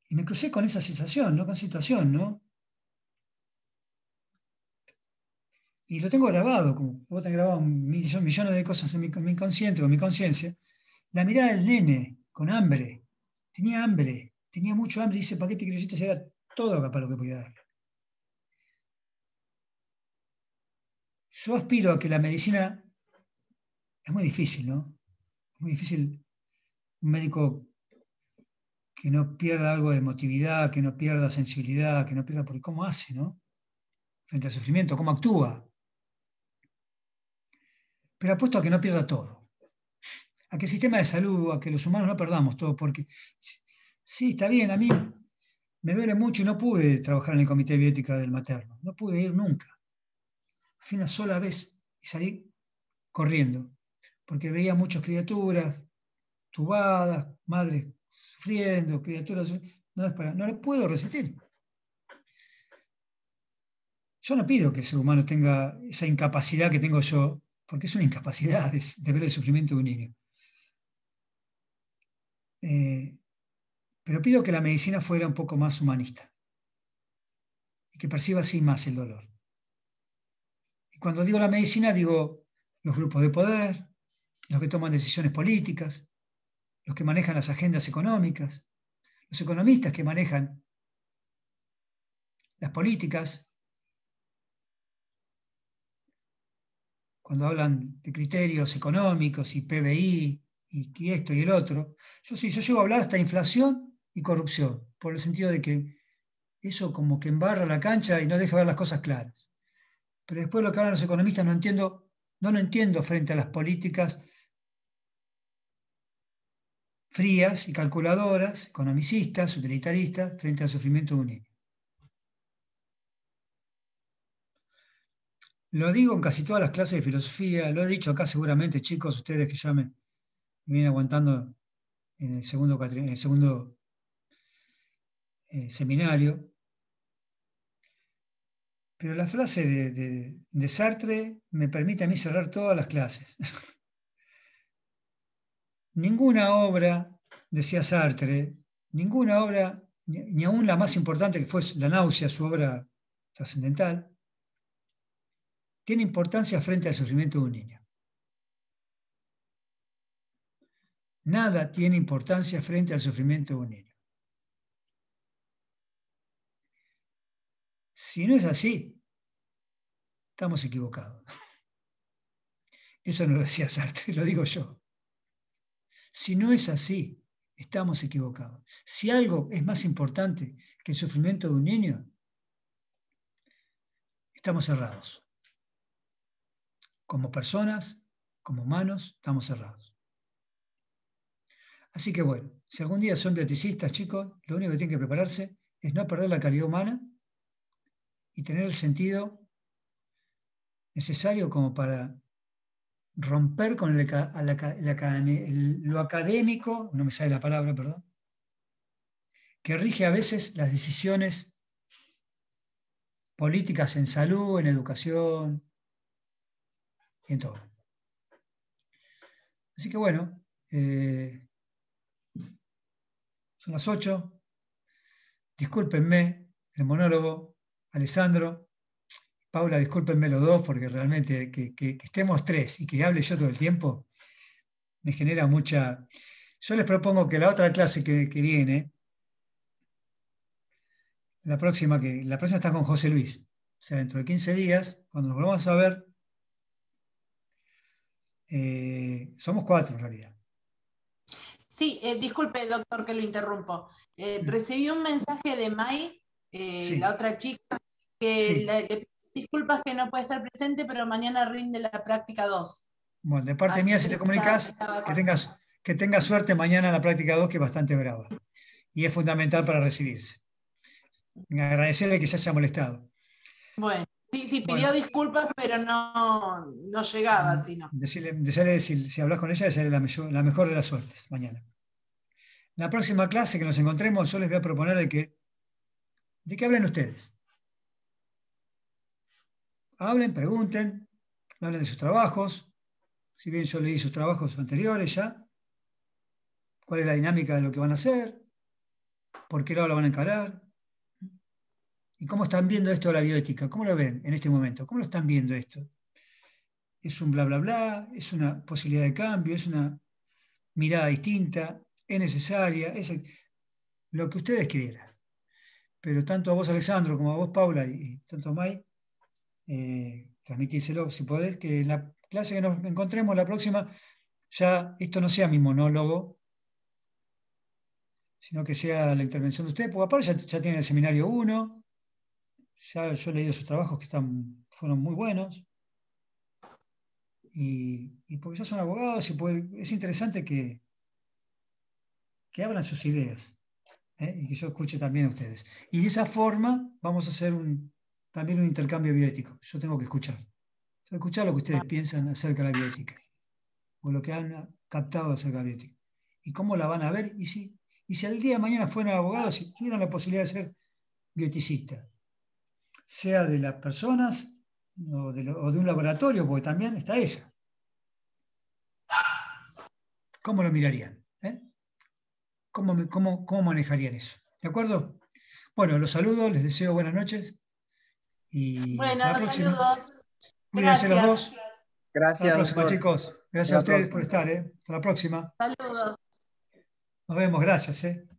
Y me crucé con esa sensación, ¿no? Con esa situación, ¿no? Y lo tengo grabado, como vos tenés grabado millones de cosas en mi inconsciente o en mi conciencia. La mirada del nene, con hambre. Tenía mucho hambre y ese paquete de criollitos era todo capaz lo que podía dar. Yo aspiro a que la medicina, es muy difícil, ¿no? Es muy difícil un médico que no pierda algo de emotividad, que no pierda sensibilidad, que no pierda, porque cómo hace, ¿no? Frente al sufrimiento, cómo actúa. Pero apuesto a que no pierda todo. A que el sistema de salud, a que los humanos no perdamos todo, porque sí, está bien, a mí Me duele mucho y no pude trabajar en el comité de bioética del materno. No pude ir nunca. Fui una sola vez y salí corriendo, porque veía muchas criaturas tubadas, madres sufriendo, criaturas. No lo puedo resistir. Yo no pido que el ser humano tenga esa incapacidad que tengo yo, porque es una incapacidad de ver el sufrimiento de un niño. Pero pido que la medicina fuera un poco más humanista y que perciba así más el dolor. Y cuando digo la medicina, digo los grupos de poder, los que toman decisiones políticas, los que manejan las agendas económicas, los economistas que manejan las políticas, cuando hablan de criterios económicos y PBI y esto y el otro. Yo llego a hablar hasta inflación y corrupción, por el sentido de que eso como que embarra la cancha y no deja ver las cosas claras. Pero después lo que hablan los economistas no lo entiendo frente a las políticas frías y calculadoras, economicistas, utilitaristas, frente al sufrimiento de un niño. Lo digo en casi todas las clases de filosofía, lo he dicho acá seguramente, chicos, ustedes que ya me vienen aguantando en el segundo seminario. Pero la frase de Sartre me permite a mí cerrar todas las clases. Ninguna obra, decía Sartre, ninguna obra, ni aún la más importante que fue La náusea, su obra trascendental, tiene importancia frente al sufrimiento de un niño. Nada tiene importancia frente al sufrimiento de un niño. Si no es así, estamos equivocados. Eso no lo decía Sartre, lo digo yo. Si no es así, estamos equivocados. Si algo es más importante que el sufrimiento de un niño, estamos errados. Como personas, como humanos, estamos cerrados. Así que bueno, si algún día son bioticistas, chicos, lo único que tienen que prepararse es no perder la calidad humana y tener el sentido necesario como para romper con lo académico, no me sale la palabra, perdón, que rige a veces las decisiones políticas en salud, en educación y en todo. Así que bueno, son las 8. Discúlpenme el monólogo, Alessandro, Paula, discúlpenme los dos, porque realmente que estemos tres y que hable yo todo el tiempo me genera mucha... Yo les propongo que la otra clase que viene, la próxima está con José Luis. O sea, dentro de 15 días, cuando nos volvamos a ver, somos 4 en realidad. Sí, disculpe, doctor, que lo interrumpo. Recibí un mensaje de Mai, Sí, la otra chica, que sí. le pide disculpas que no puede estar presente, pero mañana rinde la práctica 2. Bueno, de parte Así mía, que si te comunicas, que tengas suerte mañana en la práctica 2, que es bastante brava. Y es fundamental para recibirse. Agradecerle que se haya molestado. Bueno, sí, pidió Bueno, disculpas, pero no llegaba, sino. decirle si hablas con ella, decirle la mejor de las suertes mañana. La próxima clase que nos encontremos, yo les voy a proponer de que hablen ustedes. Hablen, pregunten, hablen de sus trabajos. Si bien yo leí sus trabajos anteriores ya, cuál es la dinámica de lo que van a hacer, por qué lado lo van a encarar, y cómo están viendo esto de la bioética, cómo lo ven en este momento, cómo lo están viendo esto. ¿Es un bla, bla, bla? ¿Es una posibilidad de cambio? ¿Es una mirada distinta? ¿Es necesaria? Es lo que ustedes quieran. Pero tanto a vos, Alessandro, como a vos, Paula, y tanto a May, transmitírselo si podés, que en la clase que nos encontremos la próxima, ya esto no sea mi monólogo, sino que sea la intervención de ustedes, porque aparte ya tienen el seminario 1, ya yo he leído sus trabajos que fueron muy buenos, y porque ya son abogados, es interesante que abran sus ideas. y que yo escuche también a ustedes. Y de esa forma vamos a hacer también un intercambio bioético. Yo tengo que escuchar. Escuchar lo que ustedes piensan acerca de la bioética, o lo que han captado acerca de la bioética. Y cómo la van a ver, y si al día de mañana fueran abogados, si tuvieran la posibilidad de ser bioeticistas, sea de las personas o de un laboratorio, porque también está esa. ¿Cómo lo mirarían? ¿Cómo manejarían eso? ¿De acuerdo? Bueno, los saludo, les deseo buenas noches y Bueno, hasta la próxima. saludos. Cuídense los Gracias. dos. Hasta la Gracias, próxima, doctor. chicos. Gracias Hasta a la ustedes por próxima. estar. Hasta la próxima. Saludos. Nos vemos. Gracias.